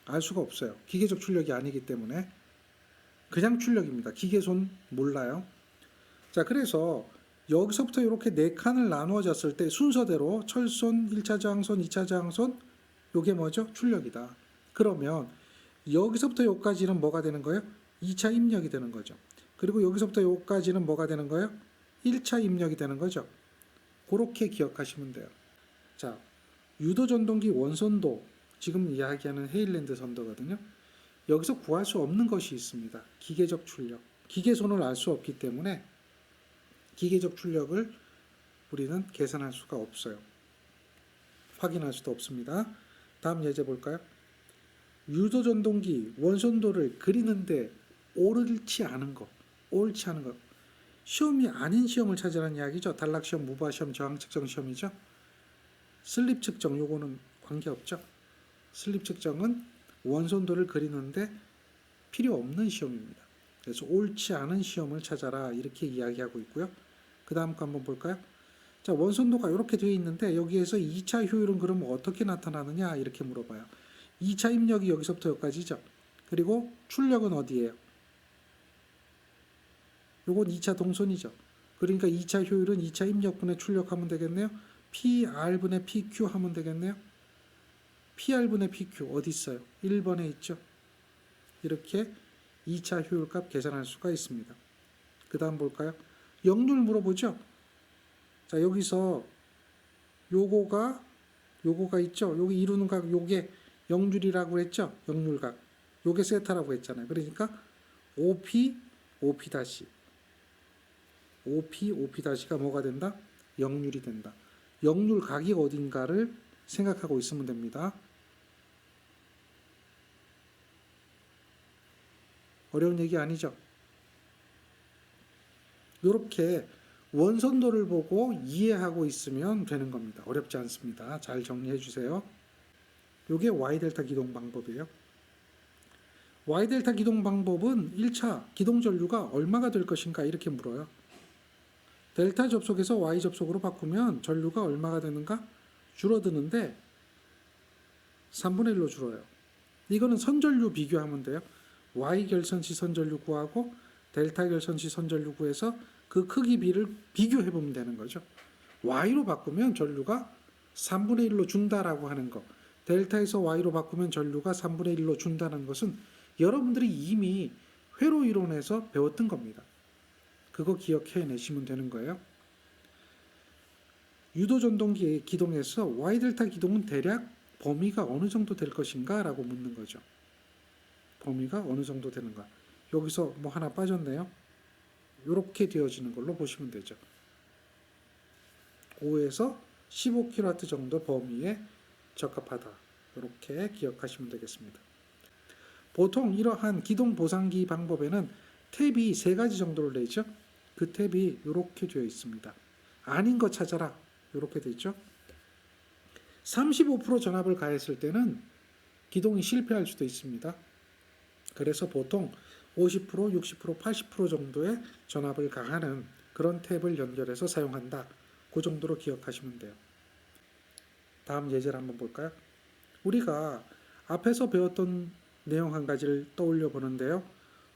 알 수가 없어요. 기계적 출력이 아니기 때문에 그냥 출력입니다. 기계손 몰라요. 자, 그래서 여기서부터 이렇게 4칸을 나누어졌을 때 순서대로 철손, 1차 저항손, 2차 저항손 요게 뭐죠? 출력이다. 그러면 여기서부터 여기까지는 뭐가 되는 거예요? 2차 입력이 되는 거죠. 그리고 여기서부터 여기까지는 뭐가 되는 거예요? 1차 입력이 되는 거죠. 그렇게 기억하시면 돼요. 자, 유도전동기 원선도 지금 이야기하는 헤일랜드 선도거든요. 여기서 구할 수 없는 것이 있습니다. 기계적 출력. 기계손을 알 수 없기 때문에 기계적 출력을 우리는 계산할 수가 없어요. 확인할 수도 없습니다. 다음 예제 볼까요? 유도전동기 원선도를 그리는데 옳지 않은 것. 시험이 아닌 시험을 찾으라는 이야기죠. 단락시험, 무바시험, 저항측정 시험이죠. 슬립 측정 요거는 관계없죠. 슬립 측정은 원선도를 그리는데 필요 없는 시험입니다. 그래서 옳지 않은 시험을 찾아라 이렇게 이야기하고 있고요. 그 다음 거 한번 볼까요? 자, 원선도가 이렇게 되어 있는데 여기에서 2차 효율은 그러면 어떻게 나타나느냐 이렇게 물어봐요. 2차 입력이 여기서부터 여기까지죠. 그리고 출력은 어디예요? 요건 2차 동선이죠. 그러니까 2차 효율은 2차 입력분의 출력하면 되겠네요. PR분의 PQ 하면 되겠네요. PR분의 PQ 어디 있어요? 1번에 있죠. 이렇게 2차 효율값 계산할 수가 있습니다. 그 다음 볼까요? 역률 물어보죠. 자, 여기서 요거가 있죠. 여기 이루는 각 요게 역률이라고 했죠. 역률각. 요게 세타라고 했잖아요. 그러니까 OP, OP 다시. OP, OP 다시가 뭐가 된다? 역률이 된다. 역률 각이 어딘가를 생각하고 있으면 됩니다. 어려운 얘기 아니죠? 이렇게 원선도를 보고 이해하고 있으면 되는 겁니다. 어렵지 않습니다. 잘 정리해 주세요. 이게 Y델타 기동 방법이에요. Y델타 기동 방법은 1차 기동 전류가 얼마가 될 것인가 이렇게 물어요. 델타 접속에서 Y 접속으로 바꾸면 전류가 얼마가 되는가? 줄어드는데 3분의 1로 줄어요. 이거는 선전류 비교하면 돼요. Y 결선시 선전류 구하고 델타 결선시 선전류 구해서 그 크기 비를 비교해 보면 되는 거죠. Y로 바꾸면 전류가 3분의 1로 준다라고 하는 거. 델타에서 Y로 바꾸면 전류가 3분의 1로 준다는 것은 여러분들이 이미 회로 이론에서 배웠던 겁니다. 그거 기억해내시면 되는 거예요. 유도전동기의 기동에서 Y델타 기동은 대략 범위가 어느 정도 될 것인가 라고 묻는 거죠. 범위가 어느 정도 되는가. 여기서 뭐 하나 빠졌네요. 이렇게 되어지는 걸로 보시면 되죠. 5에서 15kW 정도 범위에 적합하다. 이렇게 기억하시면 되겠습니다. 보통 이러한 기동 보상기 방법에는 탭이 3가지 정도를 내죠. 그 탭이 이렇게 되어 있습니다. 아닌 거 찾아라. 이렇게 돼 있죠. 35% 전압을 가했을 때는 기동이 실패할 수도 있습니다. 그래서 보통 50%, 60%, 80% 정도의 전압을 가하는 그런 탭을 연결해서 사용한다. 그 정도로 기억하시면 돼요. 다음 예제를 한번 볼까요? 우리가 앞에서 배웠던 내용 한 가지를 떠올려 보는데요.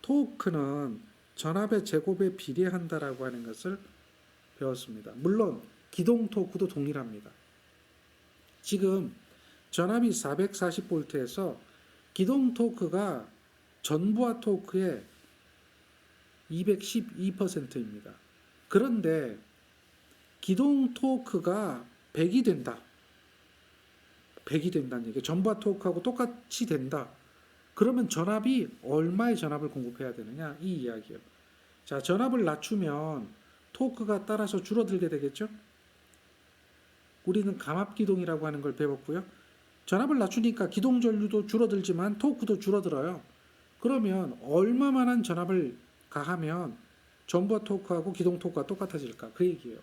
토크는 전압의 제곱에 비례한다라고 하는 것을 배웠습니다. 물론 기동 토크도 동일합니다. 지금 전압이 440V에서 기동 토크가 전부하 토크의 212%입니다. 그런데 기동 토크가 100이 된다. 100이 된다는 얘기예요. 전부하 토크하고 똑같이 된다. 그러면 전압이 얼마의 전압을 공급해야 되느냐? 이 이야기예요. 자, 전압을 낮추면 토크가 따라서 줄어들게 되겠죠? 우리는 감압기동이라고 하는 걸 배웠고요. 전압을 낮추니까 기동 전류도 줄어들지만 토크도 줄어들어요. 그러면 얼마만한 전압을 가하면 전부하 토크하고 기동 토크가 똑같아질까? 그 얘기예요.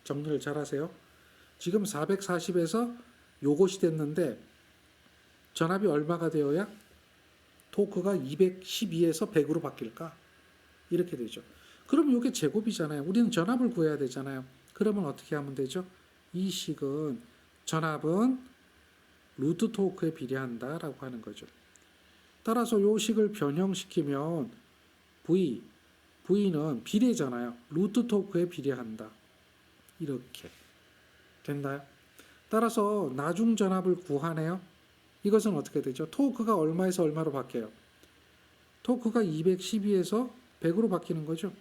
정리를 잘 하세요. 지금 440에서 요것이 됐는데 전압이 얼마가 되어야 토크가 212에서 100으로 바뀔까? 이렇게 되죠. 그럼 이게 제곱이잖아요. 우리는 전압을 구해야 되잖아요. 그러면 어떻게 하면 되죠? 이 식은 전압은 루트 토크에 비례한다라고 하는 거죠. 따라서 이 식을 변형시키면 V는 비례잖아요. 루트 토크에 비례한다. 이렇게 됐나요? 따라서 나중 전압을 구하네요. 이것은 어떻게 되죠? 토크가 얼마에서 얼마로 바뀌어요? 토크가 212에서 100으로 바뀌는 거죠.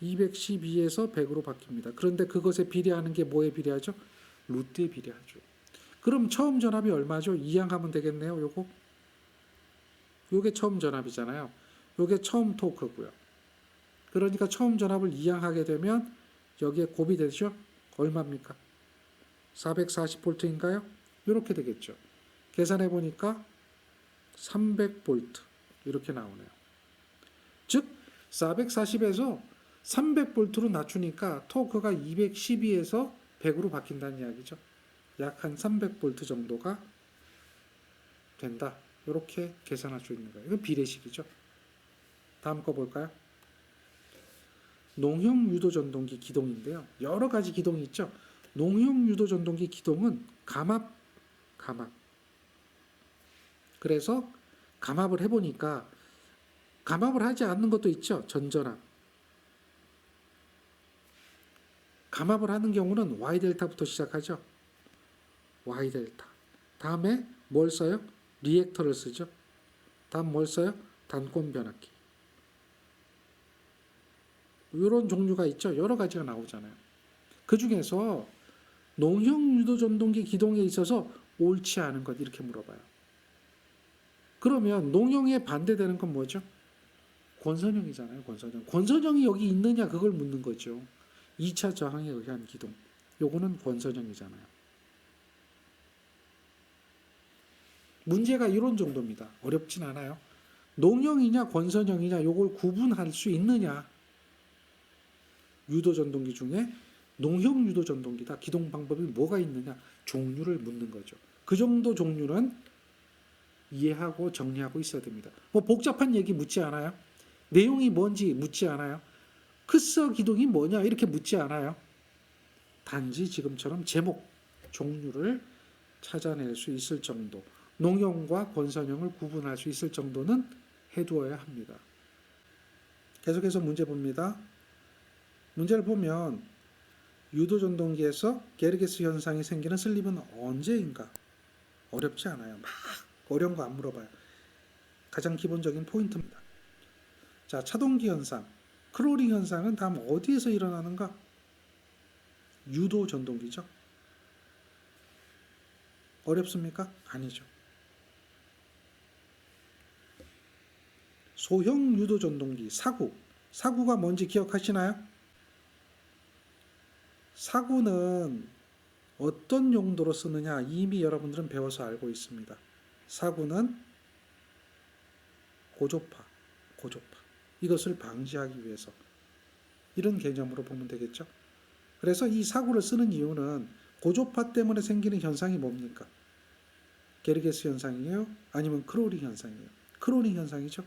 212에서 100으로 바뀝니다. 그런데 그것에 비례하는 게 뭐에 비례하죠? 루트에 비례하죠. 그럼 처음 전압이 얼마죠? 이항하면 되겠네요. 요게 처음 전압이잖아요. 요게 처음 토크고요. 그러니까 처음 전압을 이항하게 되면 여기에 곱이 되죠? 얼마입니까? 440V인가요? 이렇게 되겠죠. 계산해 보니까 300V 이렇게 나오네요. 즉 440에서 300V로 낮추니까 토크가 212에서 100으로 바뀐다는 이야기죠. 약 한 300V 정도가 된다. 이렇게 계산할 수 있는 거예요. 이건 비례식이죠. 다음 거 볼까요? 농형 유도 전동기 기동인데요. 여러 가지 기동이 있죠. 농형 유도 전동기 기동은 감압. 그래서 감압을 해보니까 감압을 하지 않는 것도 있죠. 전전압. 감압을 하는 경우는 Y델타부터 시작하죠. Y델타. 다음에 뭘 써요? 리액터를 쓰죠. 다음 뭘 써요? 단권 변압기. 이런 종류가 있죠. 여러 가지가 나오잖아요. 그 중에서 농형 유도 전동기 기동에 있어서 옳지 않은 것 이렇게 물어봐요. 그러면 농형에 반대되는 건 뭐죠? 권선형이잖아요. 권선형. 권선형이 여기 있느냐 그걸 묻는 거죠. 2차 저항에 의한 기동. 요거는 권선형이잖아요. 문제가 이런 정도입니다. 어렵진 않아요. 농형이냐 권선형이냐 요걸 구분할 수 있느냐. 유도 전동기 중에 농형 유도 전동기다. 기동 방법이 뭐가 있느냐. 종류를 묻는 거죠. 그 정도 종류는 이해하고 정리하고 있어야 됩니다. 뭐 복잡한 얘기 묻지 않아요. 내용이 뭔지 묻지 않아요. 크스어 기동이 뭐냐 이렇게 묻지 않아요. 단지 지금처럼 제목, 종류를 찾아낼 수 있을 정도, 농형과 권선형을 구분할 수 있을 정도는 해두어야 합니다. 계속해서 문제 봅니다. 문제를 보면 유도 전동기에서 게르게스 현상이 생기는 슬립은 언제인가? 어렵지 않아요. 막 어려운 거 안 물어봐요. 가장 기본적인 포인트입니다. 자, 차동기 현상, 크롤링 현상은 다음 어디에서 일어나는가? 유도 전동기죠. 어렵습니까? 아니죠. 소형 유도 전동기, 사구가 뭔지 기억하시나요? 사구는 어떤 용도로 쓰느냐 이미 여러분들은 배워서 알고 있습니다. 사구는 고조파 이것을 방지하기 위해서 이런 개념으로 보면 되겠죠. 그래서 이 사구를 쓰는 이유는 고조파 때문에 생기는 현상이 뭡니까? 게르게스 현상이에요? 아니면 크로닝 현상이에요? 크로닝 현상이죠.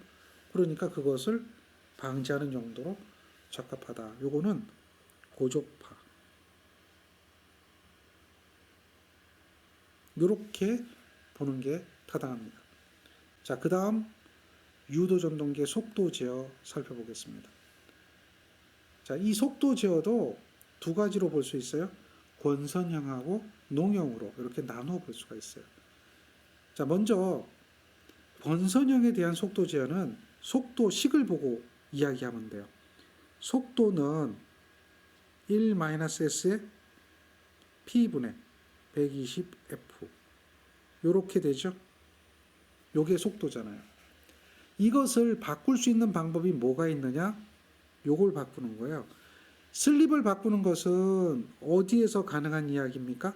그러니까 그것을 방지하는 용도로 적합하다. 요거는 고조파. 이렇게 보는 게 타당합니다. 자, 그 다음 유도 전동기의 속도 제어 살펴보겠습니다. 자, 이 속도 제어도 두 가지로 볼 수 있어요. 권선형하고 농형으로 이렇게 나누어 볼 수가 있어요. 자, 먼저 권선형에 대한 속도 제어는 속도식을 보고 이야기하면 돼요. 속도는 1-s의 p분의 120f 이렇게 되죠. 요게 속도잖아요. 이것을 바꿀 수 있는 방법이 뭐가 있느냐? 요걸 바꾸는 거예요. 슬립을 바꾸는 것은 어디에서 가능한 이야기입니까?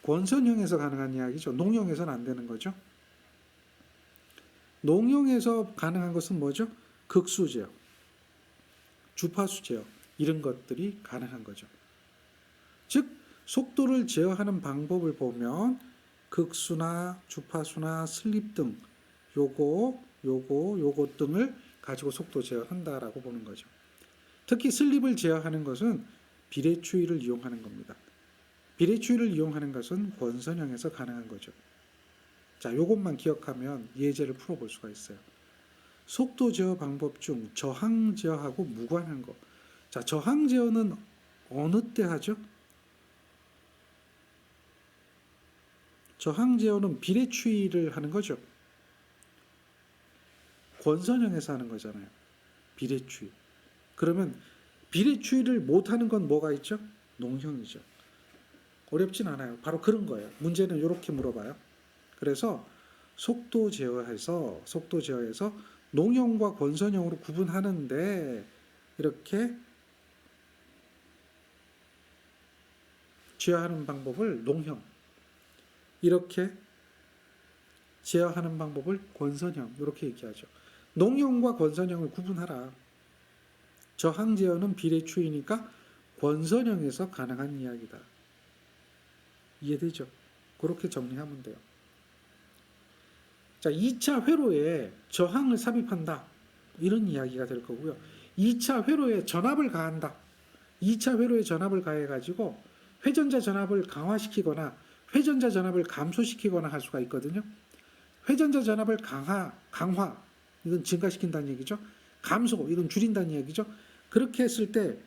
권선형에서 가능한 이야기죠. 농형에서는 안 되는 거죠. 농형에서 가능한 것은 뭐죠? 극수 제어, 주파수 제어 이런 것들이 가능한 거죠. 즉 속도를 제어하는 방법을 보면 극수나 주파수나 슬립 등 요거 등을 가지고 속도 제어한다라고 보는 거죠. 특히 슬립을 제어하는 것은 비례추이를 이용하는 겁니다. 비례추이를 이용하는 것은 권선형에서 가능한 거죠. 자, 요것만 기억하면 예제를 풀어볼 수가 있어요. 속도 제어 방법 중 저항 제어하고 무관한 거. 자, 저항 제어는 어느 때 하죠? 저항 제어는 비례추이를 하는 거죠. 권선형에서 하는 거잖아요. 비례추이. 그러면 비례추이를 못하는 건 뭐가 있죠? 농형이죠. 어렵진 않아요. 바로 그런 거예요. 문제는 이렇게 물어봐요. 그래서 속도 제어에서 농형과 권선형으로 구분하는데 이렇게 제어하는 방법을 농형, 이렇게 제어하는 방법을 권선형 이렇게 얘기하죠. 농형과 권선형을 구분하라. 저항 제어는 비례추이니까 권선형에서 가능한 이야기다. 이해되죠? 그렇게 정리하면 돼요. 자, 2차 회로에 저항을 삽입한다. 이런 이야기가 될 거고요. 2차 회로에 전압을 가한다. 2차 회로에 전압을 가해가지고 회전자 전압을 강화시키거나 회전자 전압을 감소시키거나 할 수가 있거든요. 회전자 전압을 강화, 이건 증가시킨다는 얘기죠. 감소, 이건 줄인다는 얘기죠. 그렇게 했을 때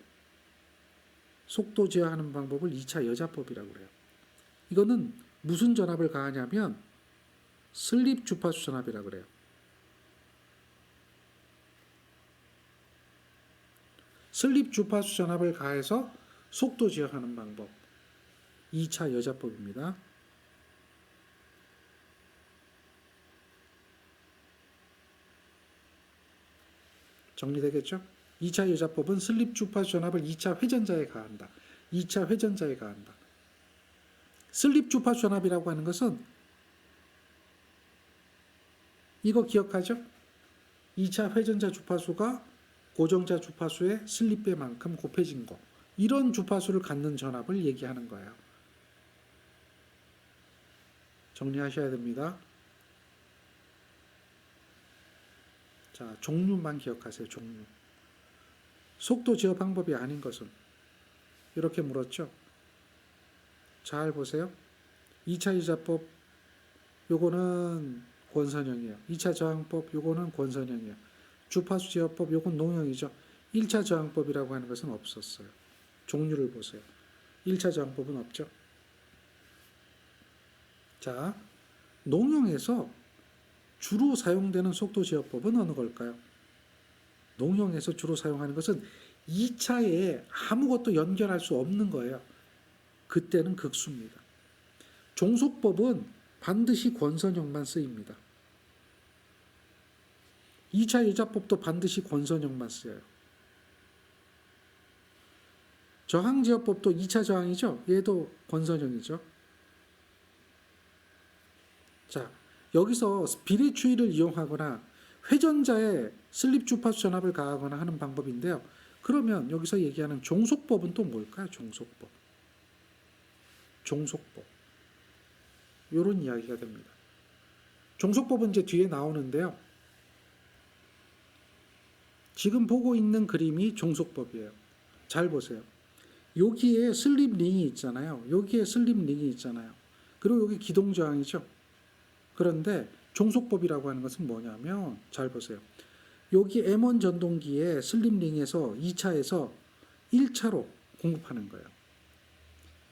속도 제어하는 방법을 2차 여자법이라고 그래요. 이거는 무슨 전압을 가하냐면 슬립 주파수 전압이라고 그래요. 슬립 주파수 전압을 가해서 속도 제어하는 방법. 2차 여자법입니다. 정리되겠죠? 2차 여자법은 슬립 주파수 전압을 2차 회전자에 가한다. 2차 회전자에 가한다. 슬립 주파수 전압이라고 하는 것은 이거 기억하죠? 2차 회전자 주파수가 고정자 주파수의 슬립배만큼 곱해진 거. 이런 주파수를 갖는 전압을 얘기하는 거예요. 정리하셔야 됩니다. 자, 종류만 기억하세요. 종류. 속도 제어 방법이 아닌 것은 이렇게 물었죠. 잘 보세요. 2차 유자법 요거는 권선형이에요. 2차 저항법 요거는 권선형이에요. 주파수 제어법 요건 농형이죠. 1차 저항법이라고 하는 것은 없었어요. 종류를 보세요. 1차 저항법은 없죠. 자, 농형에서 주로 사용되는 속도 제어법은 어느 걸까요? 농형에서 주로 사용하는 것은 2차에 아무것도 연결할 수 없는 거예요. 그때는 극수입니다. 종속법은 반드시 권선형만 쓰입니다. 2차 여자법도 반드시 권선형만 쓰여요. 저항제어법도 2차 저항이죠. 얘도 권선형이죠. 자, 여기서 비례추이를 이용하거나 회전자에 슬립 주파수 전압을 가하거나 하는 방법인데요. 그러면 여기서 얘기하는 종속법은 또 뭘까요? 종속법. 종속법. 이런 이야기가 됩니다. 종속법은 이제 뒤에 나오는데요. 지금 보고 있는 그림이 종속법이에요. 잘 보세요. 여기에 슬립 링이 있잖아요. 여기에 슬립 링이 있잖아요. 그리고 여기 기동 저항이죠. 그런데 종속법이라고 하는 것은 뭐냐면 잘 보세요. 여기 M1 전동기에 슬립 링에서 2차에서 1차로 공급하는 거예요.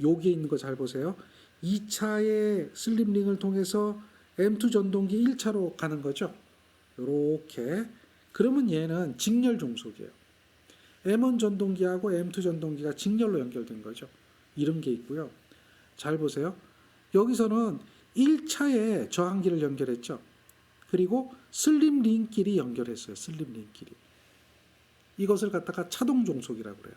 여기에 있는 거 잘 보세요. 2차의 슬립 링을 통해서 M2 전동기 1차로 가는 거죠. 이렇게. 그러면 얘는 직렬 종속이에요. M1 전동기하고 M2 전동기가 직렬로 연결된 거죠. 이런 게 있고요. 잘 보세요. 여기서는 1차에 저항기를 연결했죠. 그리고 슬립 링끼리 연결했어요. 슬립 링끼리. 이것을 갖다가 차동 종속이라고 그래요.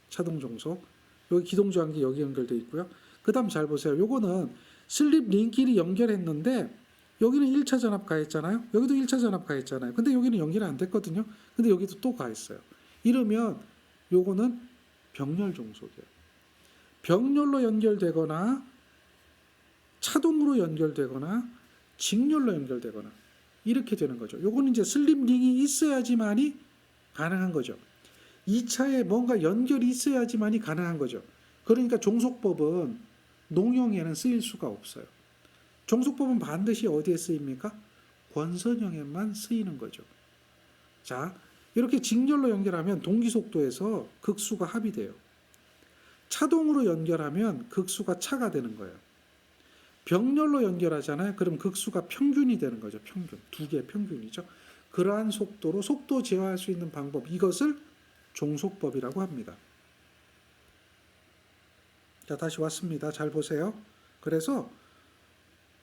차동 종속. 여기 기동 저항기 여기 연결되어 있고요. 그 다음 잘 보세요. 요거는 슬립 링끼리 연결했는데 여기는 1차 전압 가했잖아요. 여기도 1차 전압 가했잖아요. 근데 여기는 연결이 안 됐거든요. 근데 여기도 또 가했어요. 이러면 요거는 병렬 종속이에요. 병렬로 연결되거나 차동으로 연결되거나 직렬로 연결되거나 이렇게 되는 거죠. 요거는 이제 슬립 링이 있어야지만이 가능한 거죠. 2차에 뭔가 연결이 있어야지만이 가능한 거죠. 그러니까 종속법은 농용에는 쓰일 수가 없어요. 종속법은 반드시 어디에 쓰입니까? 권선형에만 쓰이는 거죠. 자, 이렇게 직렬로 연결하면 동기속도에서 극수가 합이 돼요. 차동으로 연결하면 극수가 차가 되는 거예요. 병렬로 연결하잖아요. 그럼 극수가 평균이 되는 거죠. 평균. 두 개의 평균이죠. 그러한 속도로 속도 제어할 수 있는 방법. 이것을 종속법이라고 합니다. 자, 다시 왔습니다. 잘 보세요. 그래서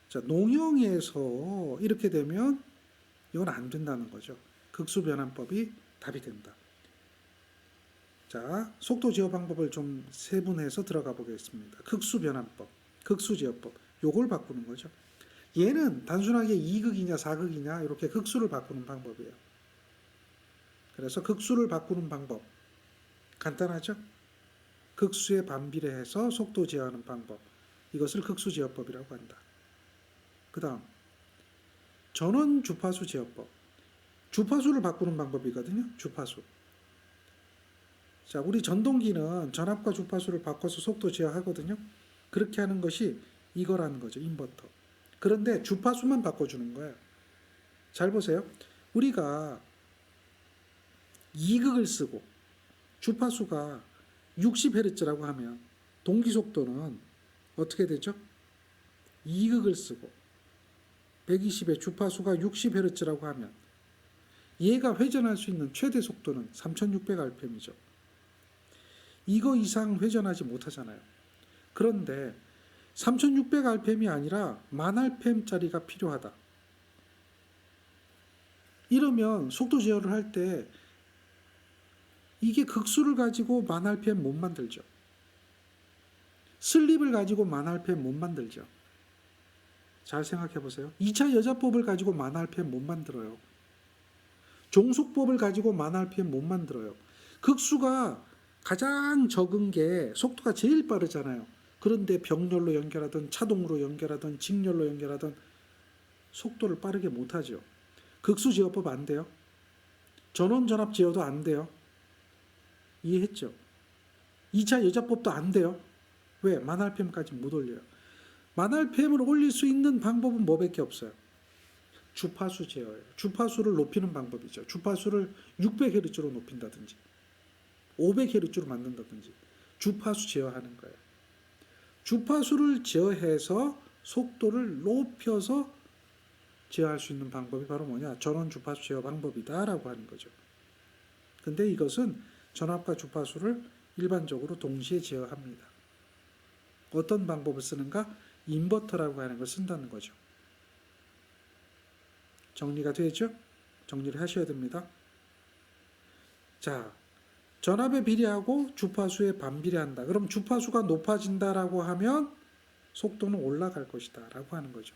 자, 농형에서 이렇게 되면 이건 안 된다는 거죠. 극수 변환법이 답이 된다. 자, 속도 제어 방법을 좀 세분해서 들어가 보겠습니다. 극수 변환법, 극수 제어법. 요걸 바꾸는 거죠. 얘는 단순하게 2극이냐 4극이냐 이렇게 극수를 바꾸는 방법이에요. 그래서 극수를 바꾸는 방법 간단하죠? 극수에 반비례해서 속도 제어하는 방법. 이것을 극수 제어법이라고 한다. 그 다음 전원 주파수 제어법. 주파수를 바꾸는 방법이거든요. 주파수. 자, 우리 전동기는 전압과 주파수를 바꿔서 속도 제어하거든요. 그렇게 하는 것이 이거라는 거죠. 인버터. 그런데 주파수만 바꿔주는 거예요. 잘 보세요. 우리가 2극을 쓰고 주파수가 60Hz라고 하면 동기속도는 어떻게 되죠? 2극을 쓰고 120의 주파수가 60Hz라고 하면 얘가 회전할 수 있는 최대 속도는 3600rpm이죠. 이거 이상 회전하지 못하잖아요. 그런데 3600rpm이 아니라 1000rpm짜리가 필요하다. 이러면 속도 제어를 할 때 이게 극수를 가지고 1000rpm 못 만들죠. 슬립을 가지고 1000rpm 못 만들죠. 잘 생각해 보세요. 2차 여자법을 가지고 1000rpm 못 만들어요. 종속법을 가지고 1000rpm 못 만들어요. 극수가 가장 적은 게 속도가 제일 빠르잖아요. 그런데 병렬로 연결하든 차동으로 연결하든 직렬로 연결하든 속도를 빠르게 못하죠. 극수 제어법 안 돼요. 전원 전압 제어도 안 돼요. 이해했죠? 2차 여자법도 안 돼요. 왜? 1000rpm까지 못 올려요. 1000rpm을 올릴 수 있는 방법은 뭐밖에 없어요. 주파수 제어예요. 주파수를 높이는 방법이죠. 주파수를 600Hz로 높인다든지 500Hz로 만든다든지 주파수 제어하는 거예요. 주파수를 제어해서 속도를 높여서 제어할 수 있는 방법이 바로 뭐냐? 전원 주파수 제어 방법이다라고 하는 거죠. 근데 이것은 전압과 주파수를 일반적으로 동시에 제어합니다. 어떤 방법을 쓰는가? 인버터라고 하는 걸 쓴다는 거죠. 정리가 되죠? 정리를 하셔야 됩니다. 자, 전압에 비례하고 주파수에 반비례한다. 그럼 주파수가 높아진다라고 하면 속도는 올라갈 것이다 라고 하는 거죠.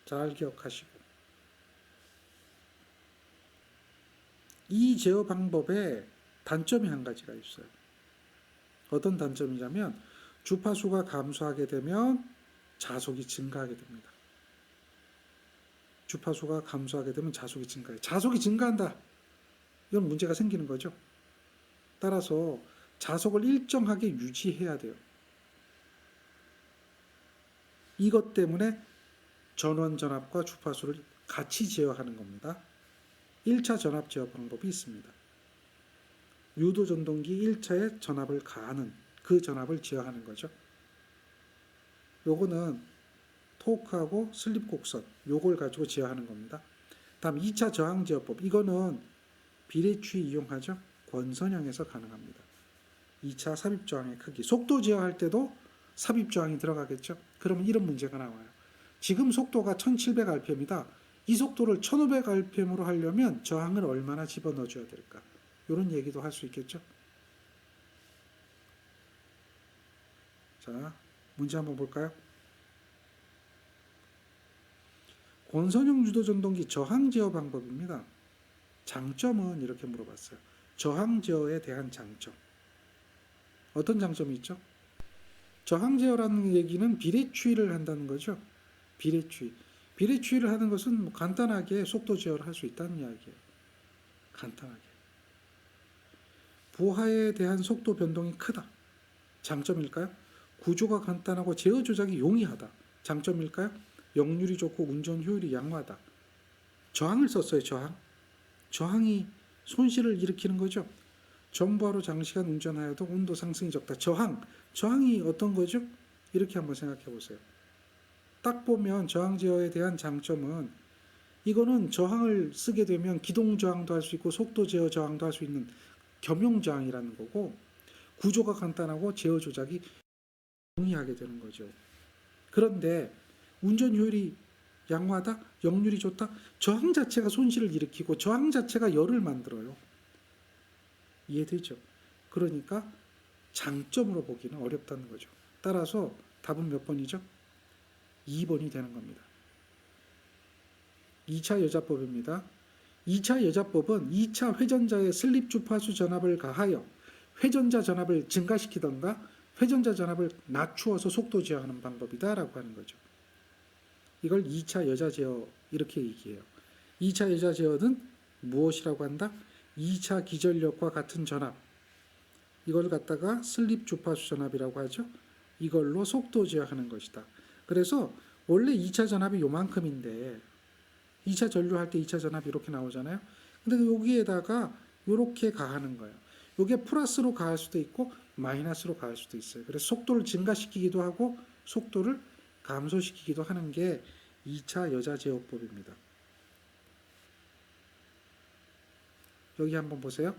잘 기억하시고. 이 제어 방법에 단점이 한 가지가 있어요. 어떤 단점이냐면 주파수가 감소하게 되면 자속이 증가하게 됩니다. 주파수가 감소하게 되면 자속이 증가해요. 자속이 증가한다. 이런 문제가 생기는 거죠. 따라서 자속을 일정하게 유지해야 돼요. 이것 때문에 전원 전압과 주파수를 같이 제어하는 겁니다. 1차 전압 제어 방법이 있습니다. 유도 전동기 1차에 전압을 가하는 그 전압을 제어하는 거죠. 요거는 토크하고 슬립 곡선 요걸 가지고 제어하는 겁니다. 다음 2차 저항 제어법. 이거는 비례추이 이용하죠. 권선형에서 가능합니다. 2차 삽입 저항의 크기. 속도 제어할 때도 삽입 저항이 들어가겠죠. 그러면 이런 문제가 나와요. 지금 속도가 1700rpm이다. 이 속도를 1500rpm으로 하려면 저항을 얼마나 집어넣어 줘야 될까? 이런 얘기도 할 수 있겠죠. 자, 문제 한번 볼까요? 권선형 유도 전동기 저항 제어 방법입니다. 장점은 이렇게 물어봤어요. 저항 제어에 대한 장점. 어떤 장점이 있죠? 저항 제어라는 얘기는 비례추이를 한다는 거죠. 비례추이. 비례추이를 하는 것은 뭐 간단하게 속도 제어를 할 수 있다는 이야기예요. 간단하게. 부하에 대한 속도 변동이 크다. 장점일까요? 구조가 간단하고 제어 조작이 용이하다. 장점일까요? 역률이 좋고 운전 효율이 양호하다. 저항을 썼어요. 저항. 저항이 손실을 일으키는 거죠. 정부하로 장시간 운전하여도 온도 상승이 적다. 저항이 어떤 거죠? 이렇게 한번 생각해 보세요. 딱 보면 저항 제어에 대한 장점은 이거는 저항을 쓰게 되면 기동 저항도 할 수 있고 속도 제어 저항도 할 수 있는 겸용 저항이라는 거고, 구조가 간단하고 제어 조작이 용이하게 되는 거죠. 그런데 운전 효율이 양호하다, 역률이 좋다, 저항 자체가 손실을 일으키고 저항 자체가 열을 만들어요. 이해되죠? 그러니까 장점으로 보기는 어렵다는 거죠. 따라서 답은 몇 번이죠? 2번이 되는 겁니다. 2차 여자법입니다. 2차 여자법은 2차 회전자의 슬립 주파수 전압을 가하여 회전자 전압을 증가시키던가 회전자 전압을 낮추어서 속도 제어하는 방법이다 라고 하는 거죠. 이걸 2차 여자 제어 이렇게 얘기해요. 2차 여자 제어는 무엇이라고 한다? 2차 기전력과 같은 전압. 이걸 갖다가 슬립 주파수 전압이라고 하죠. 이걸로 속도 제어하는 것이다. 그래서 원래 2차 전압이 요만큼인데 2차 전류할 때 2차 전압이 이렇게 나오잖아요. 근데 여기에다가 이렇게 가하는 거예요. 이게 플러스로 가할 수도 있고 마이너스로 가할 수도 있어요. 그래서 속도를 증가시키기도 하고 속도를 감소시키기도 하는 게 2차 여자 제어법입니다. 여기 한번 보세요.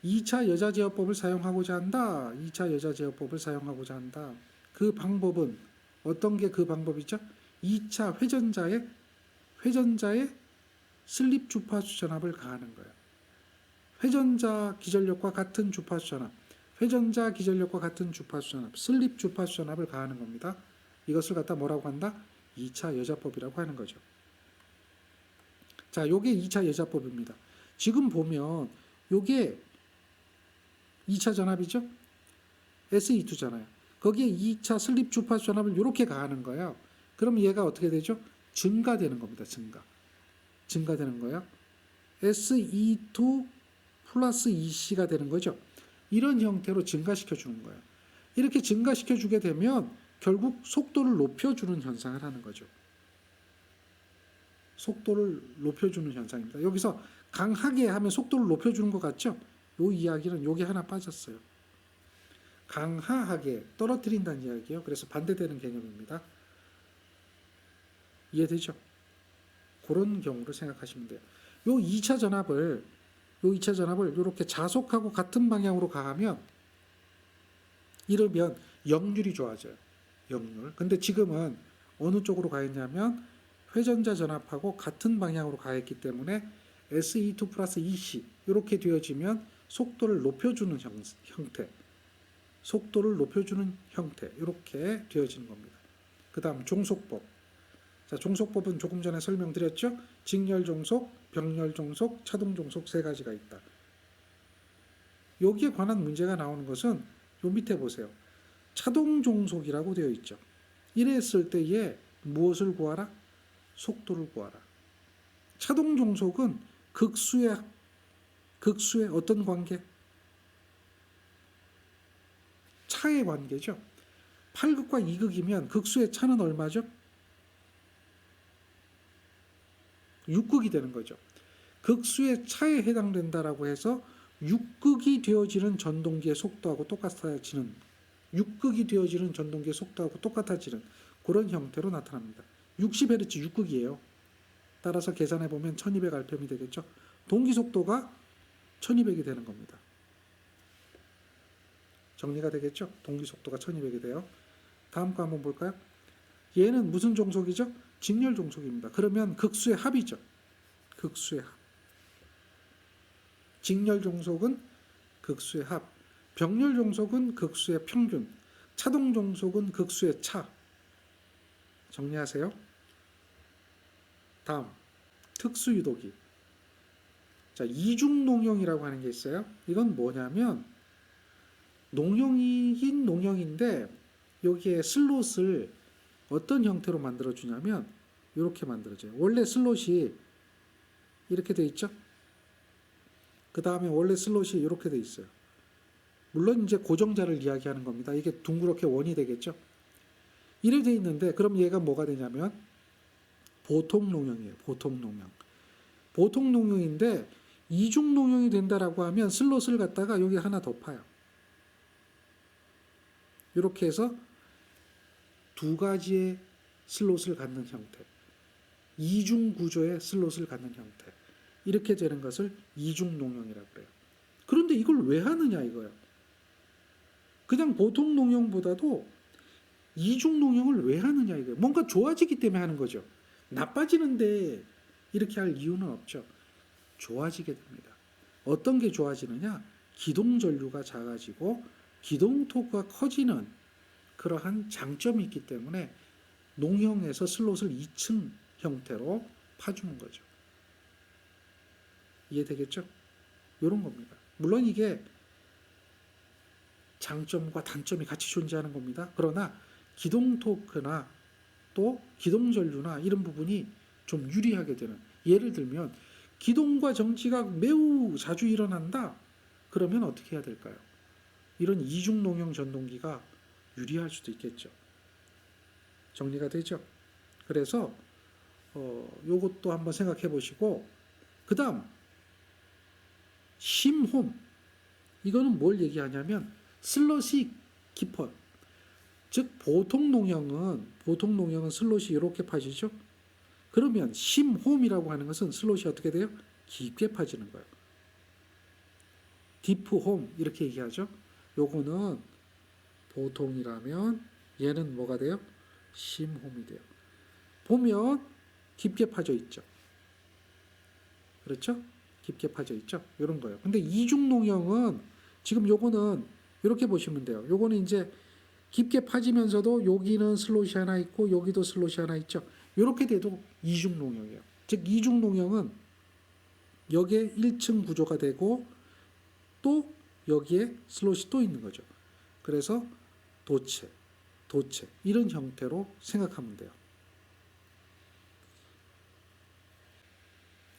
2차 여자 제어법을 사용하고자 한다. 2차 여자 제어법을 사용하고자 한다. 그 방법은 어떤 게 그 방법이죠? 2차 회전자의 슬립 주파수 전압을 가하는 거예요. 회전자 기전력과 같은 주파수 전압, 회전자 기전력과 같은 주파수 전압, 슬립 주파수 전압을 가하는 겁니다. 이것을 갖다 뭐라고 한다? 2차 여자법이라고 하는 거죠. 자, 요게 2차 여자법입니다. 지금 보면 요게 2차 전압이죠? SE2잖아요. 거기에 2차 슬립 주파수 전압을 이렇게 가하는 거예요. 그럼 얘가 어떻게 되죠? 증가되는 겁니다. 증가되는 거예요. SE2 플러스 EC가 되는 거죠. 이런 형태로 증가시켜 주는 거예요. 이렇게 증가시켜 주게 되면 결국 속도를 높여주는 현상을 하는 거죠. 속도를 높여주는 현상입니다. 여기서 강하게 하면 속도를 높여주는 것 같죠? 요 이야기는 요게 하나 빠졌어요. 강하게 떨어뜨린다는 이야기예요. 그래서 반대되는 개념입니다. 이해되죠? 그런 경우를 생각하시면 돼요. 요 2차 전압을 이렇게 자속하고 같은 방향으로 가하면 이러면 역률이 좋아져요. 역률. 근데 지금은 어느 쪽으로 가 있냐면 회전자 전압하고 같은 방향으로 가 있기 때문에 SE2 플러스 EC 이렇게 되어지면 속도를 높여주는 형태. 속도를 높여주는 형태. 이렇게 되어지는 겁니다. 그 다음 종속법. 자, 종속법은 조금 전에 설명드렸죠. 직렬 종속, 병렬 종속, 차동 종속 세 가지가 있다. 여기에 관한 문제가 나오는 것은 요 밑에 보세요. 차동 종속이라고 되어 있죠. 이랬을 때에 무엇을 구하라? 속도를 구하라. 차동 종속은 극수의 어떤 관계? 차의 관계죠. 8극과 2극이면 극수의 차는 얼마죠? 6극이 되는 거죠. 극수의 차에 해당된다라고 해서 6극이 되어지는 전동기의 속도하고 똑같아지는 6극이 되어지는 전동기의 속도하고 똑같아지는 그런 형태로 나타납니다. 60Hz 6극이에요. 따라서 계산해 보면 1200rpm이 되겠죠. 동기 속도가 1200이 되는 겁니다. 정리가 되겠죠? 동기 속도가 1200이 돼요. 다음 거 한번 볼까요? 얘는 무슨 종속이죠? 직렬 종속입니다. 그러면 극수의 합이죠. 극수의 합. 직렬 종속은 극수의 합. 병렬 종속은 극수의 평균. 차동 종속은 극수의 차. 정리하세요. 다음 특수유도기. 자, 이중농형이라고 하는 게 있어요. 이건 뭐냐면 농형이긴 농형인데 여기에 슬롯을 어떤 형태로 만들어주냐면 이렇게 만들어져요. 원래 슬롯이 이렇게 돼 있죠. 그 다음에 원래 슬롯이 이렇게 돼 있어요. 물론 이제 고정자를 이야기하는 겁니다. 이게 둥그렇게 원이 되겠죠. 이래 돼 있는데 그럼 얘가 뭐가 되냐면 보통 농형이에요. 보통 농형. 보통 농형인데 이중 농형이 된다라고 하면 슬롯을 갖다가 여기 하나 더 파요. 이렇게 해서 두 가지의 슬롯을 갖는 형태. 이중 구조의 슬롯을 갖는 형태. 이렇게 되는 것을 이중 농형이라고 그래요. 그런데 이걸 왜 하느냐 이거예요. 그냥 보통 농형보다도 이중 농형을 왜 하느냐 이거예요. 뭔가 좋아지기 때문에 하는 거죠. 나빠지는데 이렇게 할 이유는 없죠. 좋아지게 됩니다. 어떤 게 좋아지느냐? 기동 전류가 작아지고 기동 토크가 커지는 그러한 장점이 있기 때문에 농형에서 슬롯을 2층 형태로 파주는 거죠. 이해되겠죠? 이런 겁니다. 물론 이게 장점과 단점이 같이 존재하는 겁니다. 그러나 기동 토크나 또 기동 전류나 이런 부분이 좀 유리하게 되는, 예를 들면 기동과 정지가 매우 자주 일어난다. 그러면 어떻게 해야 될까요? 이런 이중 농형 전동기가 유리할 수도 있겠죠. 정리가 되죠? 그래서 요것도 한번 생각해 보시고, 그 다음 심홈. 이거는 뭘 얘기하냐면 슬롯이 깊어요. 즉 보통 농형은 슬롯이 이렇게 파지죠. 그러면 심홈이라고 하는 것은 슬롯이 어떻게 돼요? 깊게 파지는 거예요. 디프홈 이렇게 얘기하죠. 요거는 보통이라면 얘는 뭐가 돼요? 심홈이 돼요. 보면 깊게 파져 있죠. 그렇죠? 깊게 파져 있죠. 이런 거예요. 근데 이중 농형은 지금 요거는 이렇게 보시면 돼요. 요거는 이제 깊게 파지면서도 여기는 슬롯이 하나 있고 여기도 슬롯이 하나 있죠. 이렇게 돼도 이중 농형이에요. 즉 이중 농형은 여기에 1층 구조가 되고 또 여기에 슬롯이 또 있는 거죠. 그래서 도체 이런 형태로 생각하면 돼요.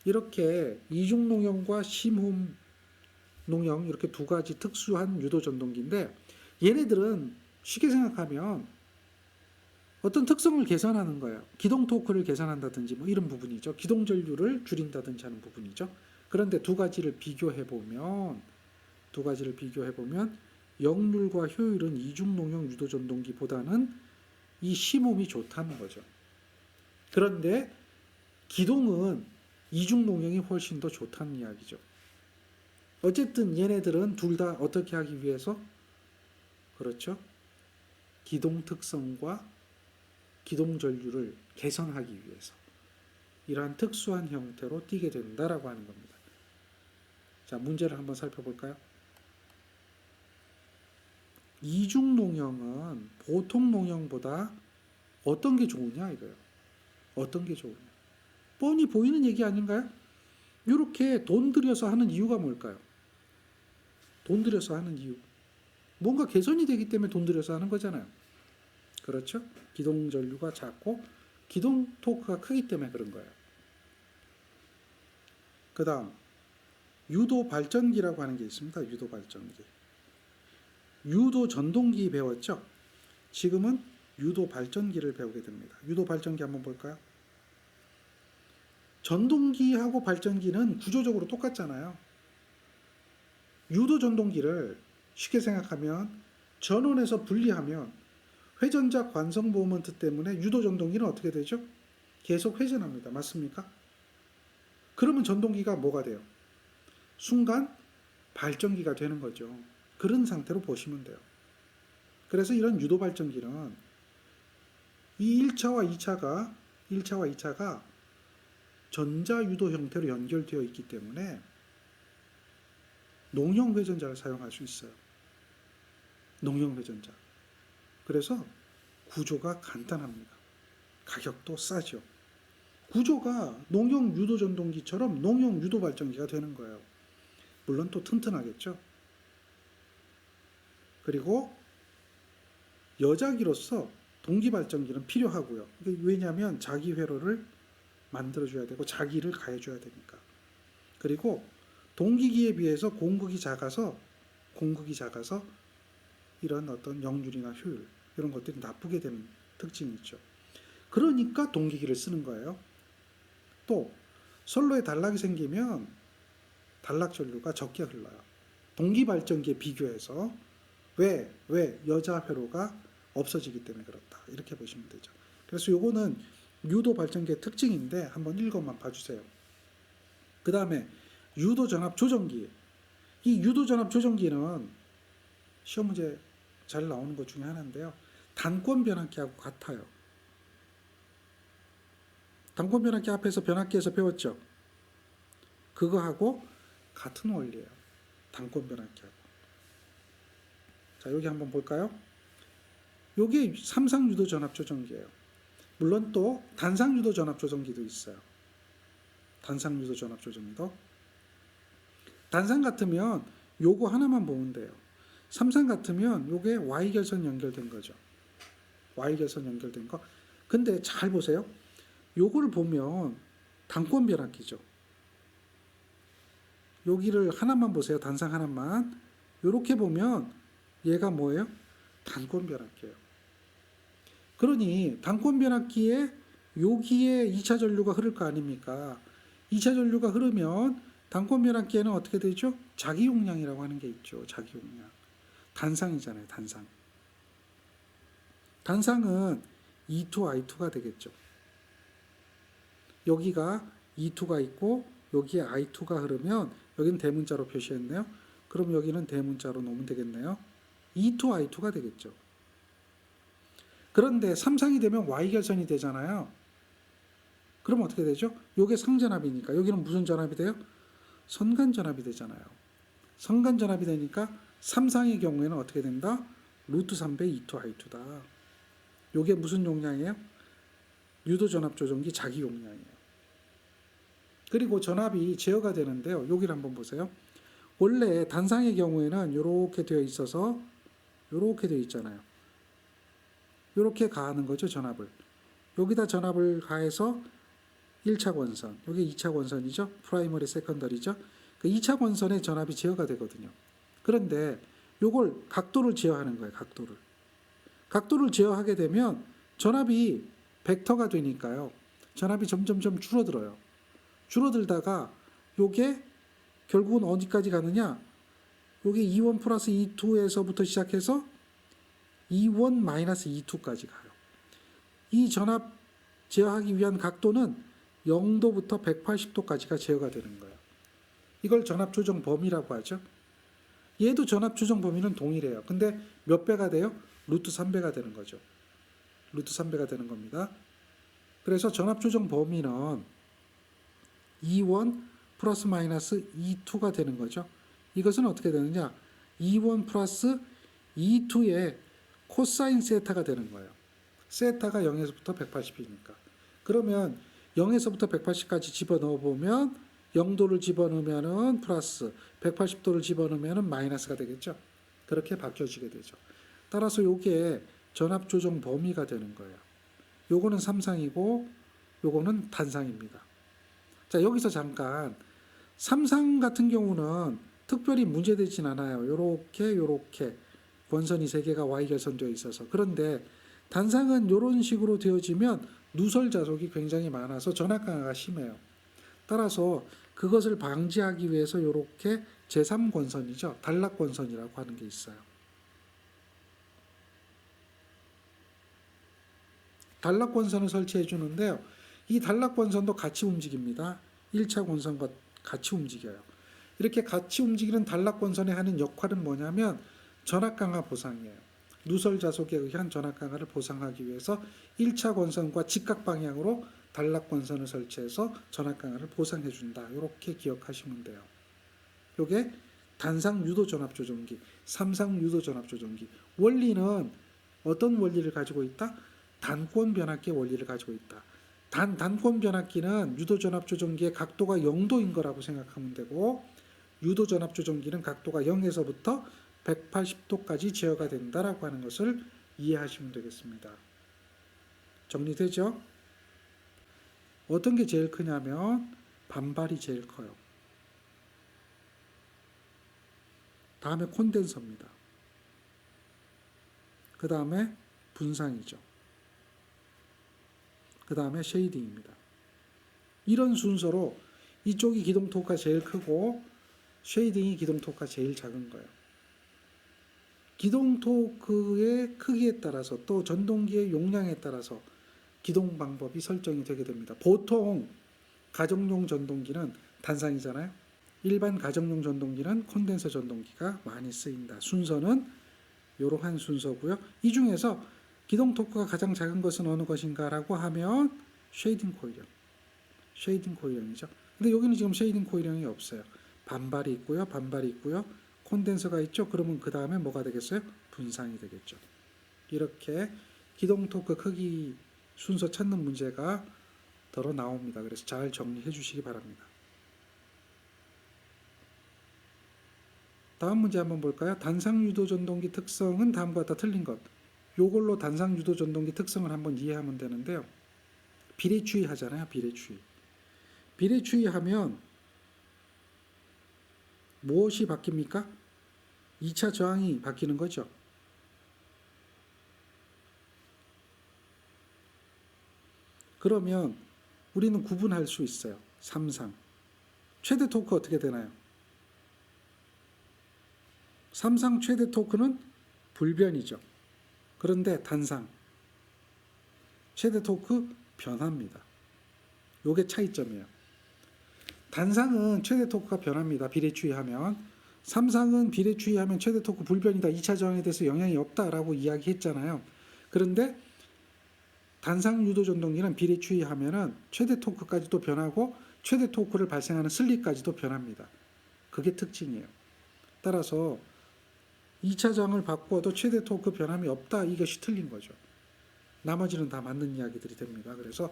이렇게 이중 농형과 심홈 농형 이렇게 두 가지 특수한 유도 전동기인데 얘네들은 쉽게 생각하면 어떤 특성을 개선하는 거예요. 기동 토크를 개선한다든지 뭐 이런 부분이죠. 기동 전류를 줄인다든지 하는 부분이죠. 그런데 두 가지를 비교해 보면 역률과 효율은 이중 농형 유도 전동기보다는 이 심홈이 좋다는 거죠. 그런데 기동은 이중 농형이 훨씬 더 좋다는 이야기죠. 어쨌든 얘네들은 둘 다 어떻게 하기 위해서? 그렇죠? 기동 특성과 기동 전류를 개선하기 위해서 이러한 특수한 형태로 띄게 된다라고 하는 겁니다. 자, 문제를 한번 살펴볼까요? 이중 농형은 보통 농형보다 어떤 게 좋으냐 이거예요. 어떤 게 좋으냐? 뻔히 보이는 얘기 아닌가요? 이렇게 돈 들여서 하는 이유가 뭘까요? 돈 들여서 하는 이유. 뭔가 개선이 되기 때문에 돈 들여서 하는 거잖아요. 그렇죠? 기동 전류가 작고 기동 토크가 크기 때문에 그런 거예요. 그 다음 유도 발전기라고 하는 게 있습니다. 유도 발전기. 유도 전동기 배웠죠? 지금은 유도 발전기를 배우게 됩니다. 유도 발전기 한번 볼까요? 전동기하고 발전기는 구조적으로 똑같잖아요. 유도 전동기를 쉽게 생각하면 전원에서 분리하면 회전자 관성 모먼트 때문에 유도 전동기는 어떻게 되죠? 계속 회전합니다. 맞습니까? 그러면 전동기가 뭐가 돼요? 순간 발전기가 되는 거죠. 그런 상태로 보시면 돼요. 그래서 이런 유도 발전기는 이 1차와 2차가 전자유도 형태로 연결되어 있기 때문에 농형 회전자를 사용할 수 있어요. 농형 회전자. 그래서 구조가 간단합니다. 가격도 싸죠. 구조가 농형 유도 전동기처럼 농형 유도 발전기가 되는 거예요. 물론 또 튼튼하겠죠. 그리고 여자기로서 동기 발전기는 필요하고요. 왜냐하면 자기 회로를 만들어줘야 되고 자기를 가해줘야 되니까. 그리고 동기기에 비해서 공극이 작아서 이런 어떤 역률이나 효율 이런 것들이 나쁘게 되는 특징이 있죠. 그러니까 동기기를 쓰는 거예요. 또 선로에 단락이 생기면 단락 전류가 적게 흘러요. 동기 발전기에 비교해서 왜 여자 회로가 없어지기 때문에 그렇다. 이렇게 보시면 되죠. 그래서 요거는 유도 발전기의 특징인데 한번 읽어만 봐주세요. 그 다음에 유도 전압 조정기. 이 유도 전압 조정기는 시험 문제 잘 나오는 것 중에 하나인데요. 단권 변압기하고 같아요. 단권 변압기 앞에서 변압기에서 배웠죠. 그거하고 같은 원리예요. 단권 변압기하고. 자, 여기 한번 볼까요? 요게 삼상 유도 전압 조정기예요. 물론 또 단상 유도 전압 조정기도 있어요. 단상 유도 전압 조정기도. 단상 같으면 요거 하나만 보면 돼요. 삼상 같으면 요게 Y결선 연결된 거죠. Y결선 연결된 거. 근데 잘 보세요. 요거를 보면 단권 변압기죠. 여기를 하나만 보세요. 단상 하나만. 요렇게 보면 얘가 뭐예요? 단권 변압기예요. 그러니 단권 변압기에 여기에 2차 전류가 흐를 거 아닙니까? 2차 전류가 흐르면 단권 변압기에는 어떻게 되죠? 자기 용량이라고 하는 게 있죠. 자기 용량. 단상이잖아요. 단상. 단상은 E2, I2가 되겠죠. 여기가 E2가 있고 여기에 I2가 흐르면 여기는 대문자로 표시했네요. 그럼 여기는 대문자로 놓으면 되겠네요. E2, I2가 되겠죠. 그런데 삼상이 되면 Y결선이 되잖아요. 그럼 어떻게 되죠? 요게 상전압이니까 여기는 무슨 전압이 돼요? 선간전압이 되잖아요. 선간전압이 되니까 삼상의 경우에는 어떻게 된다? 루트 3배 E2, I2다. 요게 무슨 용량이에요? 유도전압 조정기 자기 용량이에요. 그리고 전압이 제어가 되는데요. 여기를 한번 보세요. 원래 단상의 경우에는 이렇게 되어 있어서 이렇게 되어 있잖아요. 이렇게 가하는 거죠. 전압을. 여기다 전압을 가해서 1차 권선, 여기 2차 권선이죠. 프라이머리, 세컨더리죠. 그 2차 권선의 전압이 제어가 되거든요. 그런데 요걸 각도를 제어하는 거예요. 각도를. 각도를 제어하게 되면 전압이 벡터가 되니까요. 전압이 점점점 줄어들어요. 줄어들다가 요게 결국은 어디까지 가느냐? 요게 E1 플러스 E2에서부터 시작해서 E1 마이너스 E2까지 가요. 이 전압 제어하기 위한 각도는 0도부터 180도까지가 제어가 되는 거예요. 이걸 전압 조정 범위라고 하죠. 얘도 전압 조정 범위는 동일해요. 근데 몇 배가 돼요? 루트 3배가 되는 거죠. 루트 3배가 되는 겁니다. 그래서 전압 조정 범위는 E1 플러스 마이너스 E2가 되는 거죠. 이것은 어떻게 되느냐? E1 플러스 E2의 코사인 세타가 되는 거예요. 세타가 0에서부터 180이니까. 그러면 0에서부터 180까지 집어넣어 보면 0도를 집어넣으면은 플러스, 180도를 집어넣으면은 마이너스가 되겠죠. 그렇게 바뀌어지게 되죠. 따라서 요게 전압 조정 범위가 되는 거예요. 요거는 삼상이고 요거는 단상입니다. 자, 여기서 잠깐 삼상 같은 경우는 특별히 문제되진 않아요. 요렇게 권선이 3개가 Y결선되어 있어서. 그런데 단상은 이런 식으로 되어지면 누설 자속이 굉장히 많아서 전압 강화가 심해요. 따라서 그것을 방지하기 위해서 이렇게 제3권선이죠. 단락권선이라고 하는 게 있어요. 단락권선을 설치해 주는데요. 이 단락권선도 같이 움직입니다. 1차 권선과 같이 움직여요. 이렇게 같이 움직이는 단락권선이 하는 역할은 뭐냐면 전압 강화 보상이에요. 누설 자속에 의한 전압 강화를 보상하기 위해서 1차 권선과 직각 방향으로 단락권선을 설치해서 전압 강화를 보상해 준다. 이렇게 기억하시면 돼요. 이게 단상 유도 전압 조정기, 삼상 유도 전압 조정기. 원리는 어떤 원리를 가지고 있다? 단권 변압기의 원리를 가지고 있다. 단권 변압기는 유도 전압 조정기의 각도가 0도인 거라고 생각하면 되고, 유도 전압 조정기는 각도가 0에서부터 180도까지 제어가 된다라고 하는 것을 이해하시면 되겠습니다. 정리되죠? 어떤 게 제일 크냐면 반발이 제일 커요. 다음에 콘덴서입니다. 그 다음에 분상이죠. 그 다음에 쉐이딩입니다. 이런 순서로 이쪽이 기동 토크가 제일 크고 쉐이딩이 기동 토크가 제일 작은 거예요. 기동 토크의 크기에 따라서 또 전동기의 용량에 따라서 기동 방법이 설정이 되게 됩니다. 보통 가정용 전동기는 단상이잖아요. 일반 가정용 전동기는 콘덴서 전동기가 많이 쓰인다. 순서는 이러한 순서고요. 이 중에서 기동 토크가 가장 작은 것은 어느 것인가라고 하면 쉐이딩 코일형. 쉐이딩 코일형이죠. 근데 여기는 지금 쉐이딩 코일형이 없어요. 반발이 있고요. 반발이 있고요. 콘덴서가 있죠. 그러면 그 다음에 뭐가 되겠어요? 분상이 되겠죠. 이렇게 기동 토크 크기 순서 찾는 문제가 더러 나옵니다. 그래서 잘 정리해 주시기 바랍니다. 다음 문제 한번 볼까요? 단상 유도 전동기 특성은 다음과 같다 틀린 것. 요걸로 단상 유도 전동기 특성을 한번 이해하면 되는데요. 비례추이 하잖아요. 비례추이. 비례추이 하면 무엇이 바뀝니까? 2차 저항이 바뀌는 거죠. 그러면 우리는 구분할 수 있어요. 삼상. 최대 토크 어떻게 되나요? 삼상 최대 토크는 불변이죠. 그런데 단상. 최대 토크 변합니다. 요게 차이점이에요. 단상은 최대 토크가 변합니다. 비례추이하면. 삼상은 비례추이하면 최대 토크 불변이다. 2차 저항에 대해서 영향이 없다라고 이야기했잖아요. 그런데 단상 유도 전동기는 비례추이하면은 최대 토크까지도 변하고 최대 토크를 발생하는 슬립까지도 변합니다. 그게 특징이에요. 따라서 2차 저항을 바꾸어도 최대 토크 변함이 없다. 이것이 틀린 거죠. 나머지는 다 맞는 이야기들이 됩니다. 그래서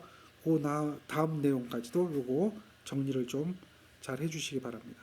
다음 내용까지도 요거 정리를 좀 잘 해주시기 바랍니다.